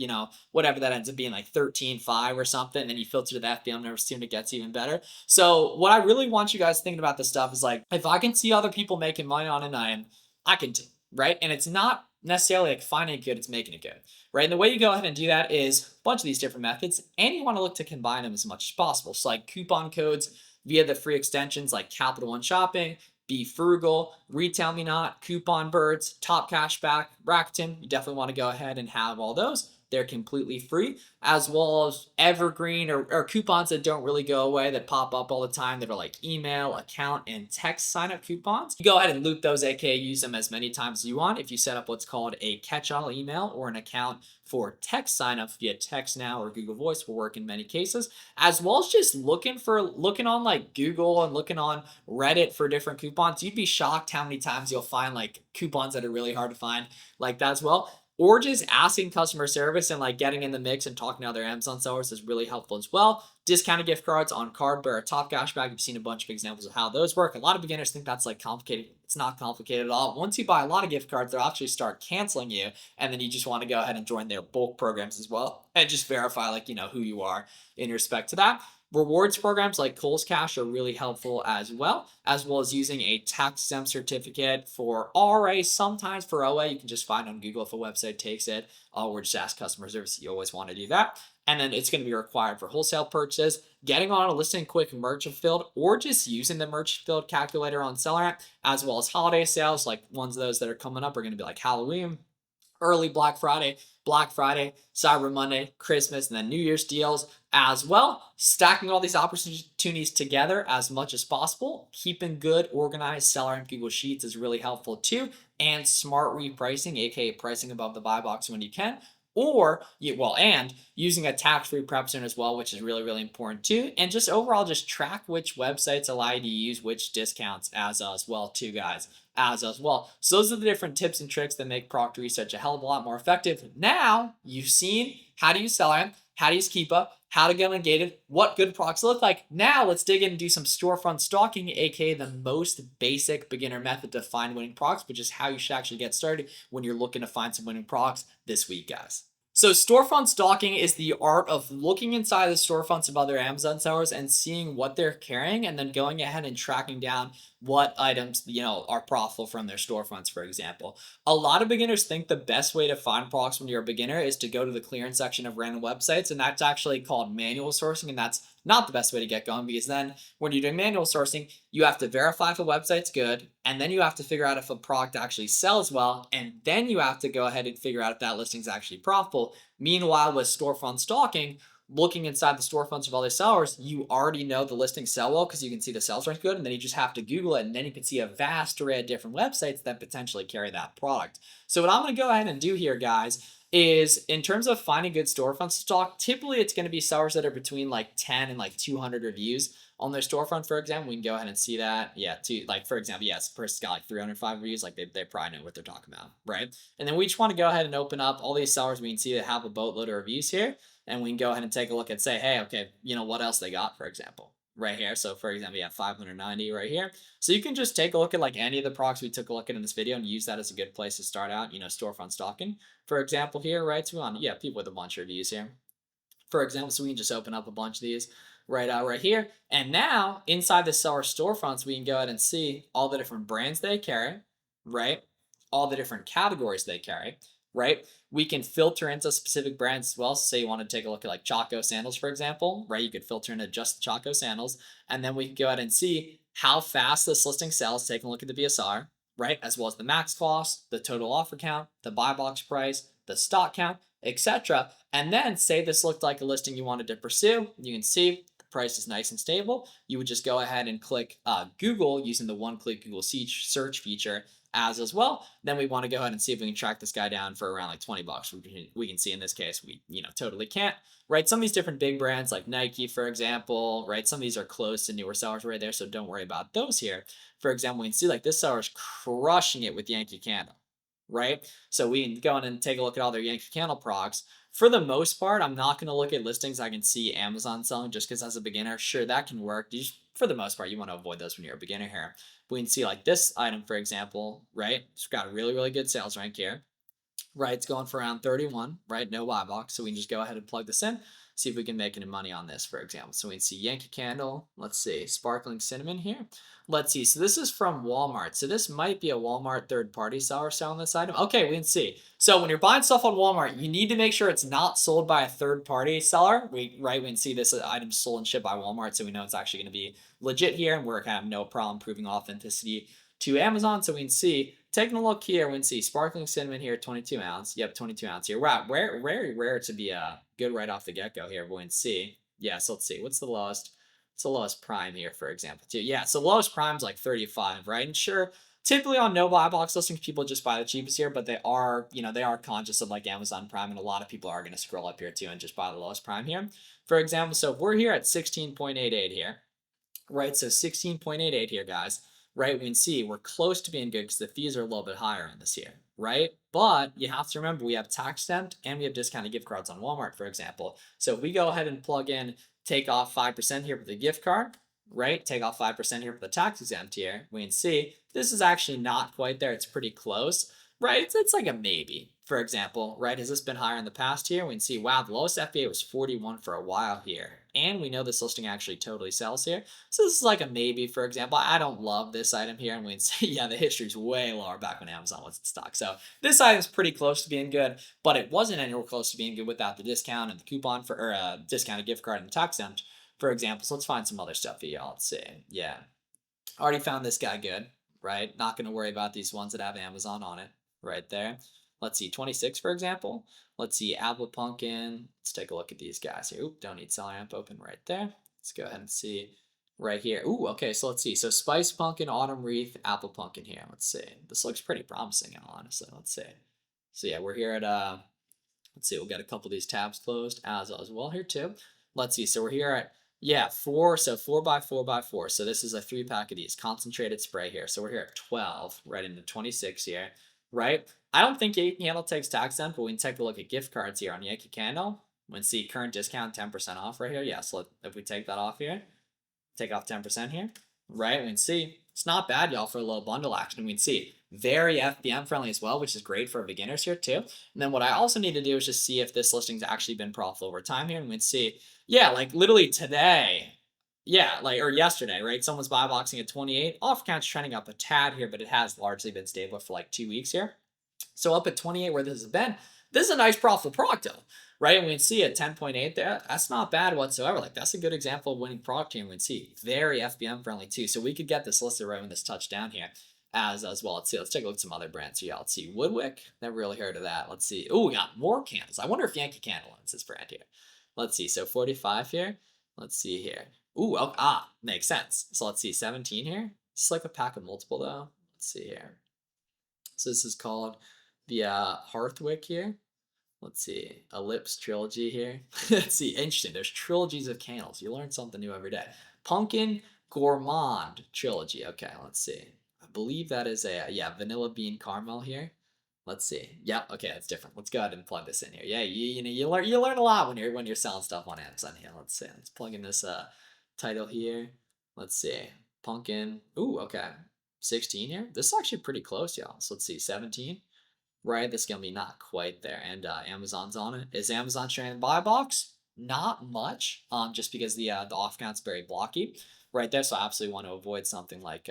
S1: whatever that ends up being, like 13.5 or something. And then you filter to the FBM number, soon it gets even better. So what I really want you guys thinking about this stuff is like, if I can see other people making money on an item, I can too, right? And it's not necessarily like finding it good, it's making it good, right? And the way you go ahead and do that is a bunch of these different methods, and you want to look to combine them as much as possible. So like coupon codes via the free extensions like Capital One Shopping, Be Frugal, Retail Me Not, Coupon Birds, Top Cashback, Rakuten. You definitely want to go ahead and have all those. They're completely free, as well as evergreen or coupons that don't really go away, that pop up all the time, that are like email, account, and text sign up coupons. You go ahead and loop those, aka use them as many times as you want. If you set up what's called a catch-all email or an account for text sign up via Text Now or Google Voice, will work in many cases, as well as just looking on like Google and looking on Reddit for different coupons. You'd be shocked how many times you'll find like coupons that are really hard to find like that as well. Or just asking customer service and like getting in the mix and talking to other Amazon sellers is really helpful as well. Discounted gift cards on Cardbearer, Top Cashback. You've seen a bunch of examples of how those work. A lot of beginners think that's like complicated. It's not complicated at all. Once you buy a lot of gift cards, they'll actually start canceling you, and then you just want to go ahead and join their bulk programs as well and just verify like, who you are in respect to that. Rewards programs like Kohl's Cash are really helpful as well as using a tax-exempt certificate for RA, sometimes for OA. You can just find on Google if a website takes it, or just ask customer service. You always want to do that. And then it's going to be required for wholesale purchases, getting on a listing quick merchant filled, or just using the merchant filled calculator on Selleramp, as well as holiday sales. Like ones of those that are coming up are going to be like Halloween, early Black Friday, Cyber Monday, Christmas, and then New Year's deals as well. Stacking all these opportunities together as much as possible. Keeping good, organized Selleramp Google Sheets is really helpful too. And smart repricing, aka pricing above the buy box when you can. And using a tax-free prep zone as well, which is really, really important too. And just overall, just track which websites allow you to use which discounts as well too, guys. As well. So those are the different tips and tricks that make product research a hell of a lot more effective. Now you've seen how to use Selleramp, how to use Keepa, how to get ungated, what good products look like. Now let's dig in and do some storefront stalking, aka the most basic beginner method to find winning products, which is how you should actually get started when you're looking to find some winning products this week, guys. So storefront stalking is the art of looking inside the storefronts of other Amazon sellers and seeing what they're carrying, and then going ahead and tracking down what items, are profitable from their storefronts, for example. A lot of beginners think the best way to find products when you're a beginner is to go to the clearance section of random websites, and that's actually called manual sourcing, and that's not the best way to get going, because then when you're doing manual sourcing, you have to verify if a website's good, and then you have to figure out if a product actually sells well, and then you have to go ahead and figure out if that listing is actually profitable. Meanwhile, with storefront stalking, looking inside the storefronts of other sellers, you already know the listings sell well because you can see the sales rank good, and then you just have to Google it, and then you can see a vast array of different websites that potentially carry that product. So what I'm going to go ahead and do here, guys, is in terms of finding good storefront stock, typically it's going to be sellers that are between like 10 and like 200 reviews on their storefront. For example, we can go ahead and see that. Yeah, for example, yes, person's got like 305 reviews, like they probably know what they're talking about, right? And then we just want to go ahead and open up all these sellers we can see that have a boatload of reviews here, and we can go ahead and take a look and say, hey, okay, what else they got, for example, right here. So for example, you have 590 right here. So you can just take a look at like any of the products we took a look at in this video and use that as a good place to start out, storefront stocking, for example, here, right? So we want, yeah, people with a bunch of reviews here, for example. So we can just open up a bunch of these right here. And now inside the seller storefronts, we can go ahead and see all the different brands they carry, right? All the different categories they carry, right? We can filter into specific brands as well. So say you want to take a look at like Chaco sandals, for example, right? You could filter into just Chaco sandals, and then we can go ahead and see how fast this listing sells, taking a look at the BSR, right? As well as the max cost, the total offer count, the buy box price, the stock count, etc. And then say this looked like a listing you wanted to pursue. You can see the price is nice and stable. You would just go ahead and click Google using the one-click Google search feature as well. Then we want to go ahead and see if we can track this guy down for around like 20 bucks. We can see in this case, we, totally can't, right? Some of these different big brands like Nike, for example, right? Some of these are close to newer sellers right there. So don't worry about those here. For example, we can see like this seller is crushing it with Yankee Candle, right? So we can go in and take a look at all their Yankee Candle products. For the most part, I'm not going to look at listings I can see Amazon selling, just because as a beginner, sure, that can work. For the most part, you want to avoid those when you're a beginner here. We can see like this item, for example, right? It's got a really, really good sales rank here, right? It's going for around 31, right? No buy box. So we can just go ahead and plug this in, see if we can make any money on this, for example. So we can see Yankee Candle. Let's see, sparkling cinnamon here. Let's see. So this is from Walmart. So this might be a Walmart third-party seller selling this item. Okay, we can see. So when you're buying stuff on Walmart, you need to make sure it's not sold by a third-party seller. We can see this item sold and shipped by Walmart, so we know it's actually going to be legit here, and we're going to have no problem proving authenticity to Amazon. So we can see, taking a look here, we can see sparkling cinnamon here, 22 ounce. Yep, 22 ounce here. Wow, very rare to be good right off the get-go here. But we can see, yeah, so let's see, what's the lowest? It's the lowest prime here, for example, too. Yeah, so lowest prime is like 35, right? And sure, typically on no buy box listings, people just buy the cheapest here, but they are, they are conscious of like Amazon Prime, and a lot of people are going to scroll up here too and just buy the lowest prime here. For example, so if we're here at 16.88 here, right? So 16.88 here, guys, right? We can see we're close to being good because the fees are a little bit higher in this year, right? But you have to remember, we have tax exempt and we have discounted gift cards on Walmart, for example. So if we go ahead and plug in, take off 5% here for the gift card, right? Take off 5% here for the tax exempt here. We can see this is actually not quite there. It's pretty close, right? It's like a maybe, for example, right? Has this been higher in the past here? We can see, wow, the lowest FBA was 41 for a while here. And we know this listing actually totally sells here. So this is like a maybe, for example. I don't love this item here. And we can see, yeah, the history's way lower back when Amazon was in stock. So this item's pretty close to being good, but it wasn't anywhere close to being good without the discount and the coupon for, or discounted gift card and the tax exempt, for example. So let's find some other stuff here, y'all. Let's see. Yeah. Already found this guy good, right? Not going to worry about these ones that have Amazon on it right there. Let's see, 26, for example. Let's see, Apple Pumpkin. Let's take a look at these guys here. Oop, don't need seller amp open right there. Let's go ahead and see right here. Ooh, okay, so let's see. So Spice Pumpkin, Autumn Wreath, Apple Pumpkin here. Let's see. This looks pretty promising, honestly. Let's see. So yeah, we're here at, let's see, we'll get a couple of these tabs closed as well here too. Let's see, so we're here at, yeah, 4 by 4 by 4. So this is a 3-pack of these concentrated spray here. So we're here at 12, right into 26 here, right? I don't think Yankee Candle takes tax exempt, but we can take a look at gift cards here on Yankee Candle. We can see current discount 10% off right here. Yeah, so if we take that off here, take off 10% here, right? We can see it's not bad, y'all, for a little bundle action. We can see very FBM friendly as well, which is great for beginners here too. And then what I also need to do is just see if this listing's actually been profitable over time here. And we can see, yeah, like literally today, Yeah, like or yesterday, right? Someone's buy boxing at 28. Off count's trending up a tad here, but it has largely been stable for like 2 weeks here. So up at 28 where this has been, this is a nice profitable product though, right? And we can see at 10.8 there, that's not bad whatsoever. Like that's a good example of winning product here. And we can see very FBM friendly too. So we could get this listed right when this touchdown here as well. Let's see. Let's take a look at some other brands here. Let's see. Woodwick. Never really heard of that. Let's see. Oh, we got more candles. I wonder if Yankee Candle owns this brand here. Let's see. So 45 here. Let's see here. Ooh, oh, makes sense. So let's see. 17 here. It's like a pack of multiple though. Let's see here. So this is called the Hearthwick here. Let's see, Ellipse Trilogy here. Let's see, interesting. There's trilogies of candles. You learn something new every day. Pumpkin Gourmand Trilogy. Okay, let's see. I believe that is a, yeah, Vanilla Bean Caramel here. Let's see. Yeah, okay, that's different. Let's go ahead and plug this in here. Yeah, you learn a lot when you're selling stuff on Amazon here. Let's see. Let's plug in this title here. Let's see. Pumpkin. Ooh, okay. 16 here. This is actually pretty close, y'all. So let's see. 17. Right, this is gonna be not quite there, and Amazon's on it. Is Amazon sharing the buy box? Not much, just because the off count's very blocky right there. So I absolutely want to avoid something like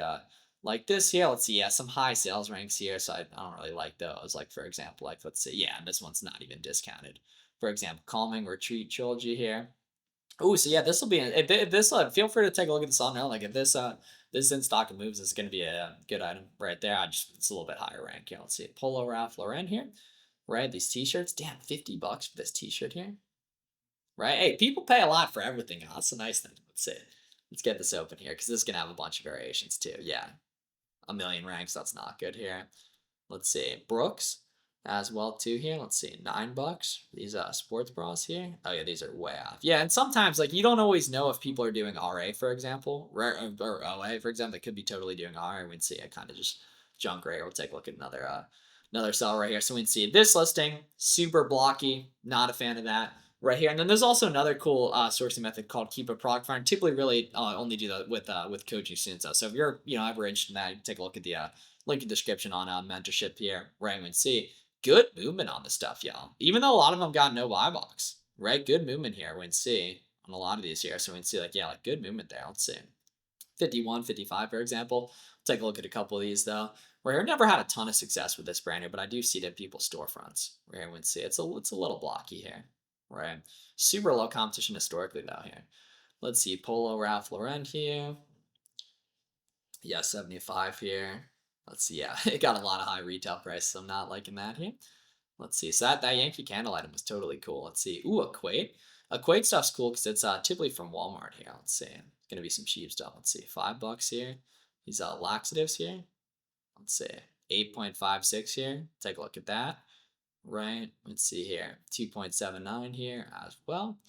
S1: this here. Let's see, yeah, some high sales ranks here. So I don't really like those. Like for example, like let's see, yeah, this one's not even discounted. For example, Calming Retreat Trilogy here. Oh, so yeah, this will be if this. Feel free to take a look at this on now. Like if this in stock and moves, is going to be a good item right there. It's a little bit higher rank. Yeah, let's see, Polo Ralph Lauren here, right? These t-shirts, damn, $50 for this t-shirt here, right? Hey, people pay a lot for everything. That's a nice thing. Let's see, let's get this open here because this is gonna have a bunch of variations too. Yeah, a million ranks. That's not good here. Let's see, Brooks as well too here. Let's see, $9. These sports bras here. Oh yeah, these are way off. Yeah, and sometimes like you don't always know if people are doing RA, for example, or OA, for example. They could be totally doing RA. We'd see. I kind of just junk right. We'll take a look at another cell right here. So we can see this listing super blocky. Not a fan of that. Right here, and then there's also another cool sourcing method called Keep a Product Finder. Typically, really only do that with coaching students. So if you're ever interested in that, take a look at the link in the description on mentorship here, right? And we can see good movement on this stuff, y'all. Even though a lot of them got no buy box, right? Good movement here. We can see on a lot of these here. So we can see like, yeah, like good movement there. Let's see. 51, 55, for example. Take a look at a couple of these though. Where I've never had a ton of success with this brand here, but I do see it in people's storefronts. Where we can see it's a little blocky here, right? Super low competition historically though here. Let's see, Polo Ralph Lauren here. Yeah, 75 here. Let's see, yeah, it got a lot of high retail price, so I'm not liking that here. Let's see, so that Yankee Candle item was totally cool. Let's see, ooh, Equate. Equate stuff's cool because it's typically from Walmart here. Let's see, it's gonna be some cheap stuff. Let's see, $5 here. These laxatives here. Let's see, 8.56 here. Take a look at that. Right, let's see here, 2.79 here as well.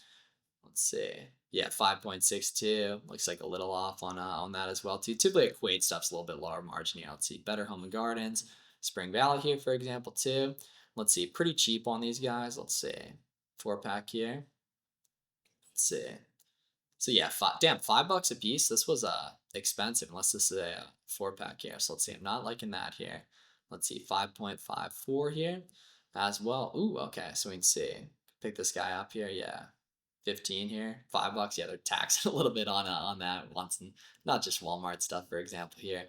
S1: Let's see. Yeah, 5.62. Looks like a little off on that as well too. Typically Equate stuff's a little bit lower margin here. Let's see. Better Home and Gardens. Spring Valley here, for example, too. Let's see. Pretty cheap on these guys. Let's see. 4-pack here. Let's see. So yeah, $5 a piece. This was expensive unless this is a 4-pack here. So let's see. I'm not liking that here. Let's see. 5.54 here as well. Ooh, okay. So we can see. Pick this guy up here. Yeah. 15 here, $5. Yeah, they're taxing a little bit on that once, and not just Walmart stuff, for example. Here,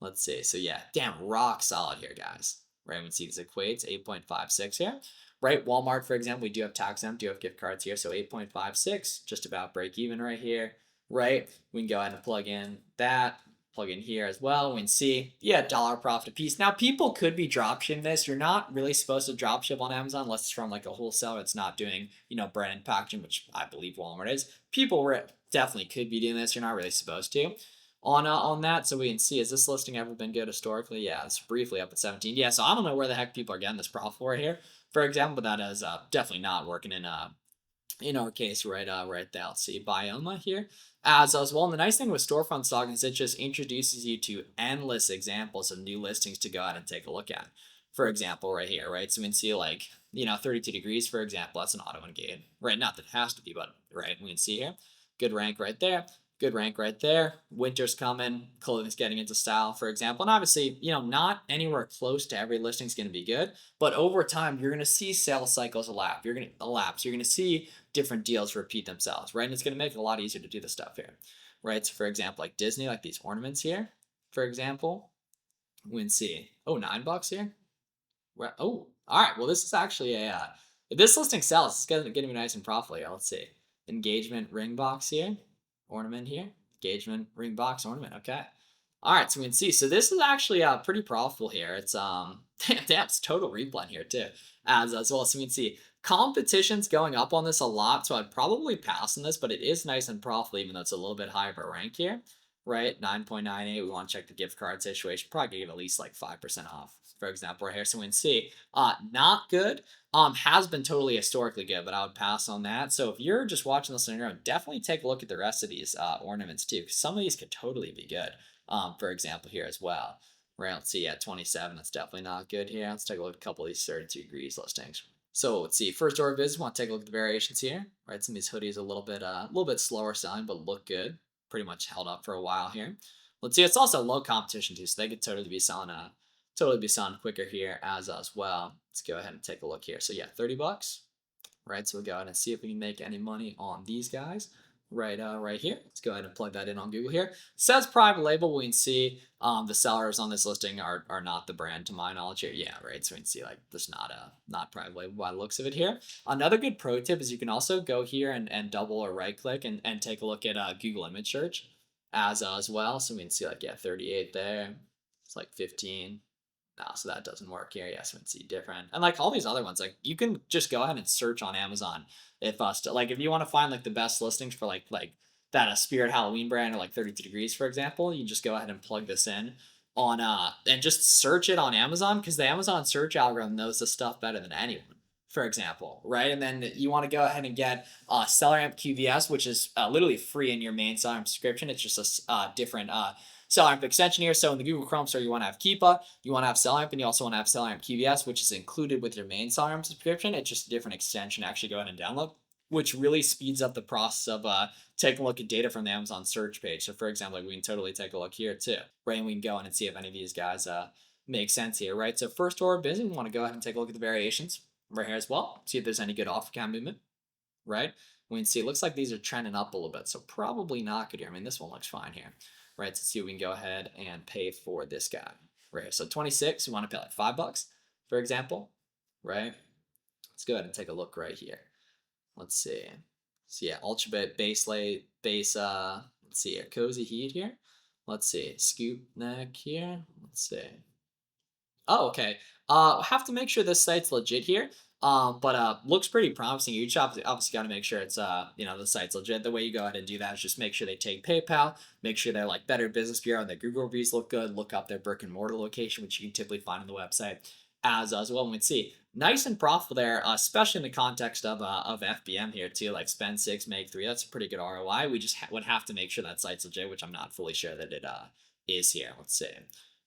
S1: let's see. So yeah, damn, rock solid here, guys. Right, we see these Equates 8.56 here. Right, Walmart, for example, we do have tax exempt, do have gift cards here, so 8.56, just about break even right here. Right, we can go ahead and plug in that. Plug in here as well. We can see, yeah, dollar profit a piece. Now, people could be dropshipping this. You're not really supposed to dropship on Amazon unless it's from like a wholesaler that's not doing, brand packaging, which I believe Walmart is. People definitely could be doing this. You're not really supposed to on that. So we can see, has this listing ever been good historically? Yeah, it's briefly up at 17. Yeah, so I don't know where the heck people are getting this profit for here, for example, but that is definitely not working in our case, right there. Let's see, Bioma here as well. And the nice thing with storefront stock is it just introduces you to endless examples of new listings to go out and take a look at. For example, right here, right? So we can see like, 32 degrees, for example, that's an auto engage, right? Not that it has to be, but right, we can see here, good rank right there. Good rank right there. Winter's coming. Clothing's getting into style, for example. And obviously, not anywhere close to every listing is going to be good. But over time, you're going to see sales cycles elapse. You're going to see different deals repeat themselves, right? And it's going to make it a lot easier to do the stuff here, right? So for example, like Disney, like these ornaments here, for example, we can see, oh, $9 here. Well, oh, all right. Well, this is actually a, if this listing sells, it's going to be nice and profitable here. Let's see. Engagement ring box here, ornament here, engagement ring box ornament. Okay. All right, so we can see. So this is actually pretty profitable here. It's damn, it's total reblend here too, as well. So we can see competition's going up on this a lot. So I'd probably pass on this, but it is nice and profitable, even though it's a little bit higher of a rank here, right? 9.98. We want to check the gift card situation. Probably give at least like 5% off, for example, right here. So we can see, not good. Has been totally historically good, but I would pass on that. So if you're just watching this on your own, definitely take a look at the rest of these ornaments too, because some of these could totally be good. For example, here as well. Right, let's see, at 27, that's definitely not good here. Let's take a look at a couple of these 32 degrees listings. So let's see, first order visit, want to take a look at the variations here. Right, some of these hoodies a little bit slower selling, but look good. Pretty much held up for a while here. Let's see, it's also low competition too, so they could totally be selling quicker here as well. Let's go ahead and take a look here. So yeah, $30. Right, so we'll go ahead and see if we can make any money on these guys. Right here. Let's go ahead and plug that in on Google here. Says private label. We can see the sellers on this listing are not the brand to my knowledge here. Yeah, right. So we can see like there's not private label by the looks of it here. Another good pro tip is you can also go here and double or right click and take a look at Google image search as well. So we can see like, yeah, 38 there. It's like 15. No, so that doesn't work here. Yes, we can see different. And like all these other ones, like you can just go ahead and search on Amazon if if you want to find like the best listings for like that Spirit Halloween brand or like 32 degrees, for example, you just go ahead and plug this in on and just search it on Amazon, because the Amazon search algorithm knows this stuff better than anyone, for example, right? And then you want to go ahead and get SellerAmp QVS, which is literally free in your main SellerAmp subscription. It's just a different SellerAmp extension here. So in the Google Chrome store, you want to have Keepa, you want to have SellerAmp, and you also want to have SellerAmp QVS, which is included with your main SellerAmp subscription. It's just a different extension. Actually, go ahead and download, which really speeds up the process of taking a look at data from the Amazon search page. So for example, we can totally take a look here too, right? And we can go in and see if any of these guys make sense here, right? So first order of business, we want to go ahead and take a look at the variations right here as well. See if there's any good offer count movement, right? We can see it looks like these are trending up a little bit, so probably not good here. I mean, this one looks fine here, right? So see if we can go ahead and pay for this guy right here. So 26, we want to pay like $5, for example, right? Let's go ahead and take a look right here. Let's see. So yeah, ultra base, let's see here, cozy heat here. Let's see, scoop neck here. Let's see. Oh, okay. Have to make sure this site's legit here. But looks pretty promising. You obviously got to make sure it's the site's legit. The way you go ahead and do that is just make sure they take PayPal, make sure they're like Better Business Bureau and their Google reviews look good. Look up their brick and mortar location, which you can typically find on the website as well. And we can see nice and profitable there, especially in the context of FBM here too. Like spend 6, make 3. That's a pretty good ROI. We just would have to make sure that site's legit, which I'm not fully sure that it is here. Let's see.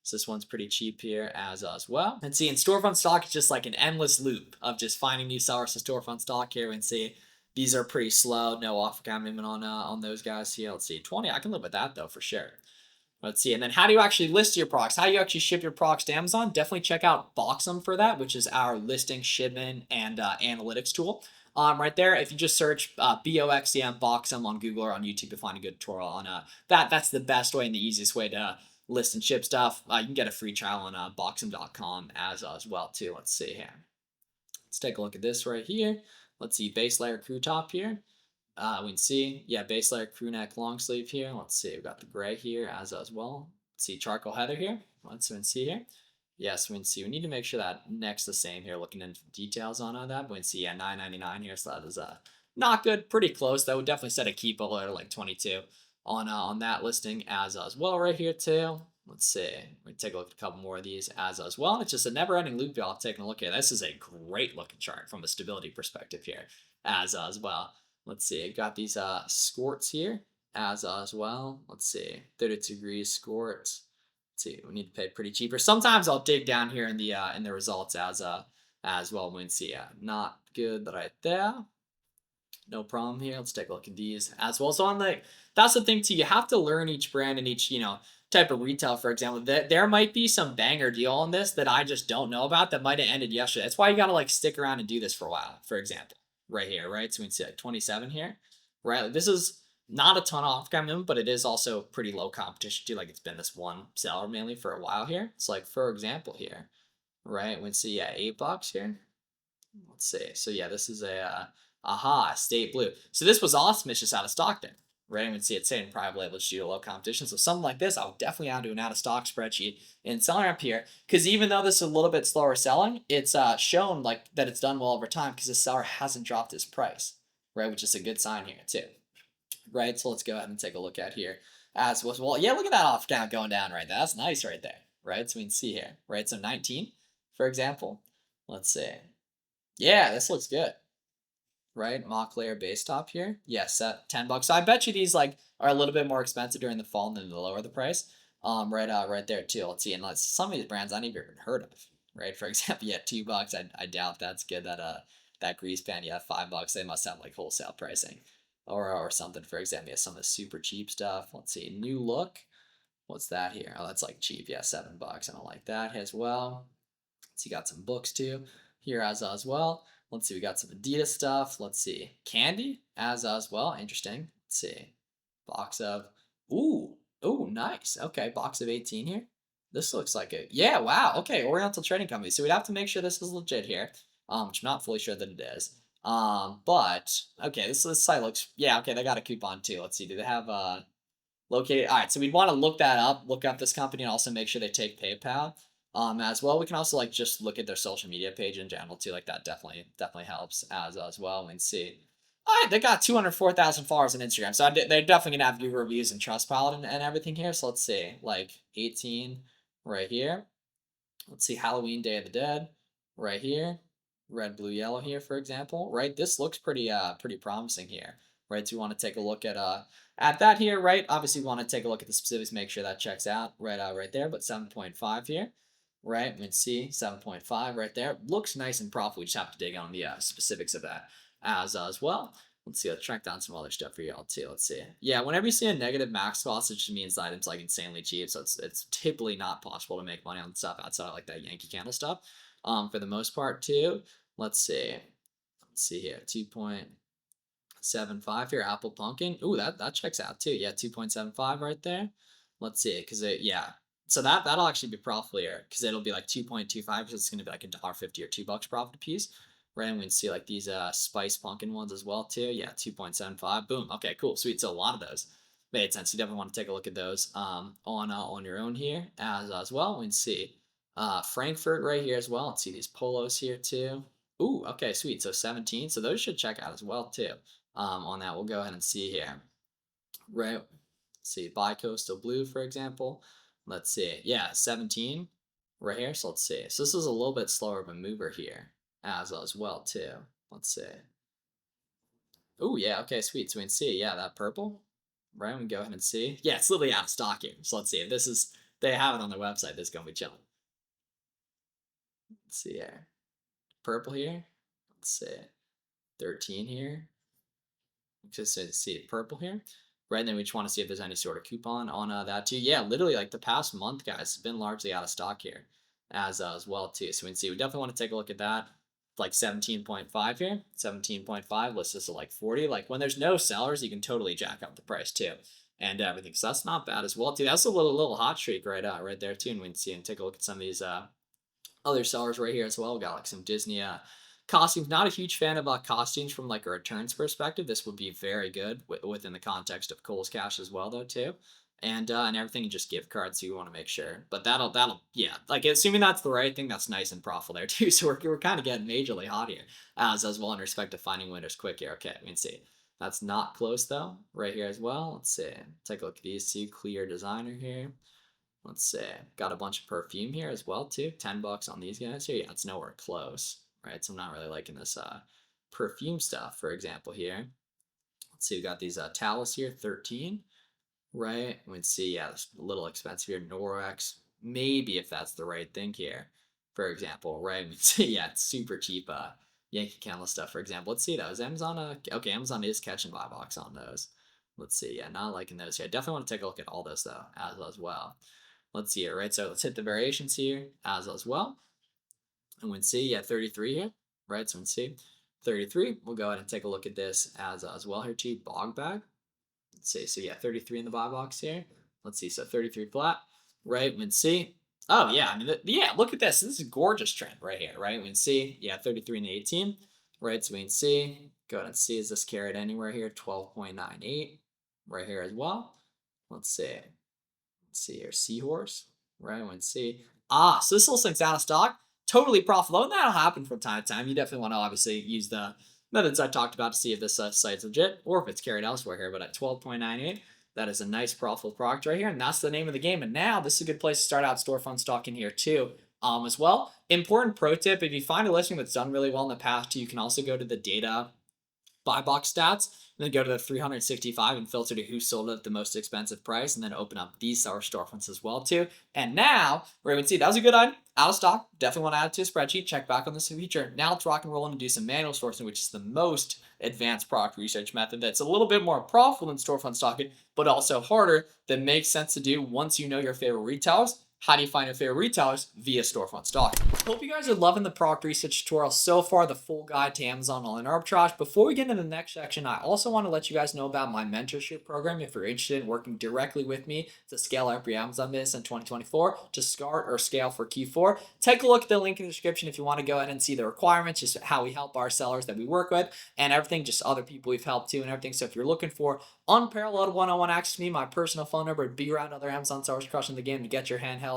S1: So this one's pretty cheap here as well. And see, in storefront stock, it's just like an endless loop of just finding new sellers to storefront stock here. And see, these are pretty slow. No offer count movement on those guys here. Let's see, 20. I can live with that though for sure. Let's see. And then how do you actually list your products? How do you actually ship your products to Amazon? Definitely check out Boxem for that, which is our listing, shipment, and analytics tool. Right there, if you just search BOXEM Boxem on Google or on YouTube, you'll find a good tutorial on that. That's the best way and the easiest way to list and ship stuff. You can get a free trial on boxem.com as well too. Let's see here. Let's take a look at this right here. Let's see, base layer crew top here. We can see, yeah, base layer crew neck long sleeve here. Let's see, we've got the gray here as well. Let's see, charcoal heather here. Let's see here. Yes, we can see, we need to make sure that neck's the same here, looking into details on that. But we can see, yeah, $9.99 here, so that is not good, pretty close. That would definitely set a keep below like 22 on that listing as well right here too. Let's see, we take a look at a couple more of these as well. And it's just a never-ending loop y'all taking a look at. This is a great looking chart from a stability perspective here as well. Let's see, I got these squirts here as well. Let's see, 32 degrees squirts. Let's see, we need to pay pretty cheaper. Sometimes I'll dig down here in the results as well. We can see, not good right there. No problem here. Let's take a look at these as well. So that's the thing too. You have to learn each brand and each type of retail. For example, there might be some banger deal on this that I just don't know about that might have ended yesterday. That's why you gotta stick around and do this for a while. For example, right here, right? So we can see 27 here, right? This is Not a ton of off-cam movement, but it is also pretty low competition too. Like it's been this one seller mainly for a while here. It's like, for example here, right? We see, yeah, $8 here. Let's see. So yeah, this is aha, state blue. So this was awesome. It's just out of stock then, right? And we see it saying private label due to low competition. So something like this, I would definitely add to an out of stock spreadsheet and selling up here. Because even though this is a little bit slower selling, it's shown like that it's done well over time because the seller hasn't dropped his price, right? Which is a good sign here too, right? So let's go ahead and take a look at here as well. Yeah, look at that off count going down right there. That's nice right there, right? So we can see here, right? So 19, for example. Let's see. Yeah, this looks good, right? Mock layer base top here. Yes, at $10. So I bet you these like are a little bit more expensive during the fall than the lower the price. Right there too. Let's see, and let's some of these brands I never even heard of, right? For example, yeah, $2. I doubt that's good. That grease pan, yeah, $5. They must have like wholesale pricing, or something. For example, yeah, some of the super cheap stuff. Let's see, new look. What's that here? Oh, that's like cheap. Yeah, $7. I don't like that as well. So you got some books too here as well. Let's see, we got some Adidas stuff. Let's see, candy as well. Interesting. Let's see, box of ooh nice. Okay, box of 18 here. This looks like it. Yeah, wow. Okay, Oriental Trading Company. So we'd have to make sure this is legit here. Which I'm not fully sure that it is. But okay, this site looks yeah. Okay, they got a coupon too. Let's see, do they have located? All right, so we'd want to look that up, look up this company, and also make sure they take PayPal. As well, we can also like just look at their social media page in general too. Like that definitely helps as well. And see, all right, they got 204,000 followers on Instagram, so they're definitely gonna have good reviews and Trustpilot and everything here. So let's see, like 18 right here. Let's see, Halloween Day of the Dead right here, red, blue, yellow here, for example. Right, this looks pretty promising here. Right, so we want to take a look at that here. Right, obviously we want to take a look at the specifics, make sure that checks out right there. But 7.5 here. Right, we can see 7.5 right there. Looks nice and profitable. We just have to dig on the specifics of that as well. Let's see. Let's track down some other stuff for y'all too. Let's see. Yeah, whenever you see a negative max cost, it just means that it's like insanely cheap. So it's typically not possible to make money on stuff outside of like that Yankee Candle stuff. For the most part too. Let's see. Let's see here. 2.75 here. Apple Pumpkin. Ooh, that checks out too. Yeah, 2.75 right there. Let's see. Because yeah, so that'll actually be profitable here because it'll be like 2.25 because it's gonna be like $1.50 or $2 profit a piece. Right, and we can see like these spice pumpkin ones as well too. Yeah, 2.75. Boom. Okay, cool, sweet. So a lot of those made sense. You definitely want to take a look at those on your own here as well. We can see Frankfurt right here as well. Let's see these polos here too. Ooh, okay, sweet. So 17. So those should check out as well too. On that, we'll go ahead and see here. Right. Let's see bi-coastal blue, for example. Let's see. Yeah, 17 right here. So let's see. So this is a little bit slower of a mover here as well too. Let's see. Oh yeah. Okay, sweet. So we can see. Yeah, that purple. Right. We can go ahead and see. Yeah, it's literally out of stock here. So let's see if this is. They have it on their website. This is gonna be chilling. Let's see here. Purple here. Let's see. 13 here. Just to see purple here. Right, and then we just want to see if there's any sort of coupon on that too. Yeah, literally like the past month, guys, has been largely out of stock here as well too. So we can see we definitely want to take a look at that. Like 17.5 here, 17.5. Let's just like 40. Like when there's no sellers, you can totally jack up the price too, and everything. So that's not bad as well too. That's a little hot streak right there too. And we can see and take a look at some of these other sellers right here as well. We got like some Disney costumes. Not a huge fan of costumes from like a returns perspective. This would be very good within the context of Kohl's Cash as well though too. And everything, just gift cards, so you want to make sure. But that'll yeah, like assuming that's the right thing, that's nice and profitable there too. So we're kind of getting majorly hot here as well in respect to finding winners quick here. Okay, we can see that's not close though right here as well. Let's see, take a look at these two. Clear designer here. Let's see, got a bunch of perfume here as well too. $10 on these guys here. Yeah, it's nowhere close. Right, so I'm not really liking this perfume stuff, for example here. Let's see, we got these Talus here, 13, right? We'd see, yeah, it's a little expensive here. Norex, maybe if that's the right thing here, for example, right? We'd see, yeah, it's super cheap Yankee Candle stuff, for example. Let's see those. Amazon, okay, Amazon is catching buy box on those. Let's see, yeah, not liking those here. Definitely want to take a look at all those though, as well. Let's see it, right? So let's hit the variations here as well. And we can see, yeah, 33 here, right? So we can see 33. We'll go ahead and take a look at this as well here too. Bog bag. Let's see. So yeah, 33 in the buy box here. Let's see. So 33 flat, right? We can see. Oh yeah, I mean, yeah. Look at this. This is a gorgeous trend right here, right? We can see. Yeah, 33 and 18, right? So we can see. Go ahead and see. Is this carried anywhere here? 12.98, right here as well. Let's see. Let's see here. Seahorse, right? We can see. So this little thing's out of stock. Totally profitable, and that'll happen from time to time. You definitely want to obviously use the methods I talked about to see if this site's legit or if it's carried elsewhere here. But at 12.98, that is a nice profitable product right here, and that's the name of the game. And now this is a good place to start out storefront stock in here too. As well, important pro tip: if you find a listing that's done really well in the past, you can also go to the data buy box stats, and then go to the 365 and filter to who sold it at the most expensive price, and then open up these seller storefronts as well too. And now we're going to see that was a good item, out of stock. Definitely want to add it to a spreadsheet. Check back on this feature. Now let's rock and roll and do some manual sourcing, which is the most advanced product research method. That's a little bit more profitable than storefront stocking, but also harder. That makes sense to do once you know your favorite retailers. How do you find your favorite retailers? Via storefront stock. Hope you guys are loving the product research tutorial so far, the full guide to Amazon all-in arbitrage. Before we get into the next section, I also want to let you guys know about my mentorship program. If you're interested in working directly with me to scale up your Amazon business in 2024, to start or scale for Q4, take a look at the link in the description if you want to go ahead and see the requirements, just how we help our sellers that we work with and everything, just other people we've helped too and everything. So if you're looking for unparalleled one-on-one access to me, my personal phone number, to be around other Amazon sellers crushing the game, to get your handheld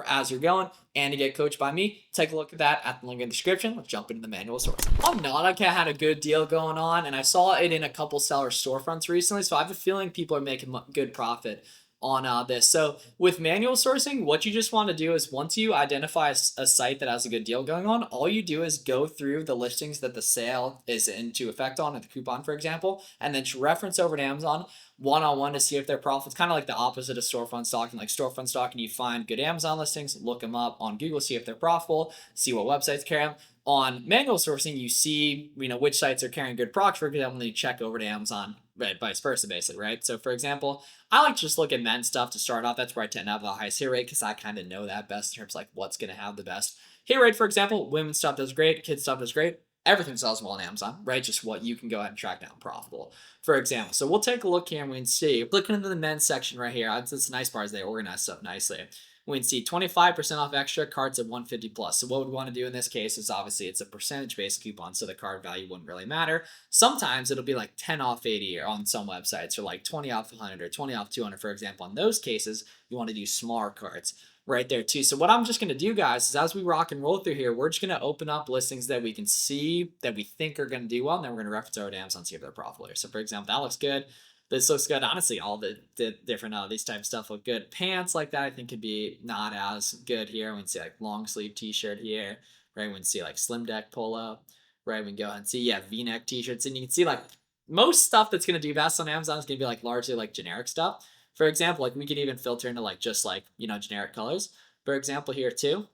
S1: as you're going and to get coached by me, take a look at that at the link in the description. Let's jump into the manual source. Nautica had a good deal going on, and I saw it in a couple seller storefronts recently, so I have a feeling people are making good profit on this. So with manual sourcing, what you just want to do is once you identify a site that has a good deal going on, all you do is go through the listings that the sale is into effect on, the coupon, for example, and then reference over to Amazon one-on-one to see if their profits, kind of like the opposite of storefront stocking. Like storefront stocking, you find good Amazon listings, look them up on Google, see if they're profitable, see what websites carry them. On manual sourcing, you see, which sites are carrying good products. For example, when you check over to Amazon, right, vice versa, basically, right? So, for example, I like to just look at men's stuff to start off. That's where I tend to have the highest hit rate because I kind of know that best in terms of like what's going to have the best hit rate. For example, women's stuff does great, kids stuff does great. Everything sells well on Amazon, right? Just what you can go ahead and track down profitable, for example. So we'll take a look here and we can see, looking into the men's section right here, it's nice part is they organize stuff nicely. We can see 25% off extra cards at 150 plus. So what we want to do in this case is obviously it's a percentage-based coupon, so the card value wouldn't really matter. Sometimes it'll be like 10 off 80 on some websites, or like 20 off 100 or 20 off 200, for example. In those cases, you want to do smaller cards right there too. So what I'm just going to do, guys, is as we rock and roll through here, we're just going to open up listings that we can see that we think are going to do well, and then we're going to reference over to Amazon, see if they're profitable here. So for example, that looks good. This looks good. Honestly, all the different these type of stuff look good. Pants like that I think could be not as good here. We can see like long sleeve t-shirt here, right? We can see like slim deck polo, right? We can go ahead and see, yeah, v-neck t-shirts. And you can see like most stuff that's going to do best on Amazon is going to be like largely like generic stuff. For example, like we could even filter into like just like, generic colors, for example, here too.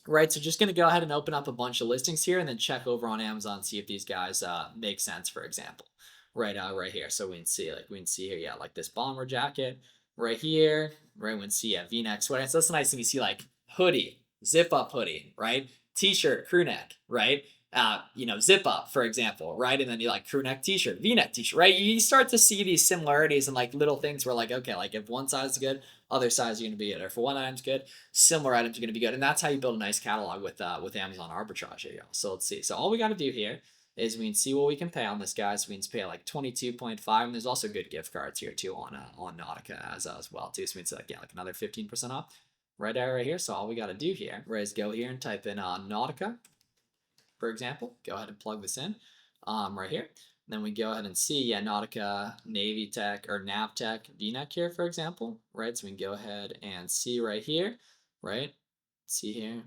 S1: Right, so just going to go ahead and open up a bunch of listings here and then check over on Amazon, see if these guys make sense, for example. Right here. So we can see here, yeah, like this bomber jacket right here, right? We can see, yeah, v-neck sweater. So that's nice thing. You see like hoodie, zip up hoodie, right? T-shirt, crew neck, right? Zip up, for example, right? And then you like crew neck t-shirt, v-neck t-shirt, right? You start to see these similarities and like little things where like, okay, like if one size is good, other size is going to be good. Or if one item's good, similar items are going to be good. And that's how you build a nice catalog with Amazon Arbitrage here, y'all. So let's see. So all we got to do here is we can see what we can pay on this guy. So we can pay like 22.5, and there's also good gift cards here too on Nautica as well too. So we can see like, yeah, like another 15% off right here. So all we got to do here is go here and type in Nautica, for example. Go ahead and plug this in right here. And then we go ahead and see, yeah, Nautica Navy Tech or Navtech V-neck here, for example, right? So we can go ahead and see right here, right? See here.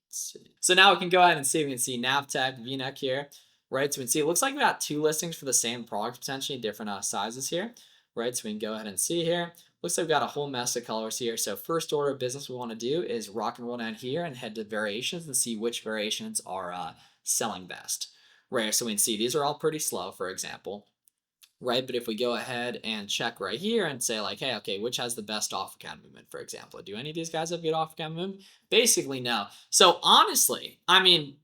S1: See. So now we can go ahead and see, we can see Navtech V-neck here. Right, so we can see it looks like we got two listings for the same product, potentially different sizes here, right? So we can go ahead and see here. Looks like we've got a whole mess of colors here. So first order of business we want to do is rock and roll down here and head to variations and see which variations are selling best, right? So we can see these are all pretty slow, for example, right? But if we go ahead and check right here and say like, hey, okay, which has the best off account movement, for example? Do any of these guys have good off account movement? Basically, no. So honestly, I mean,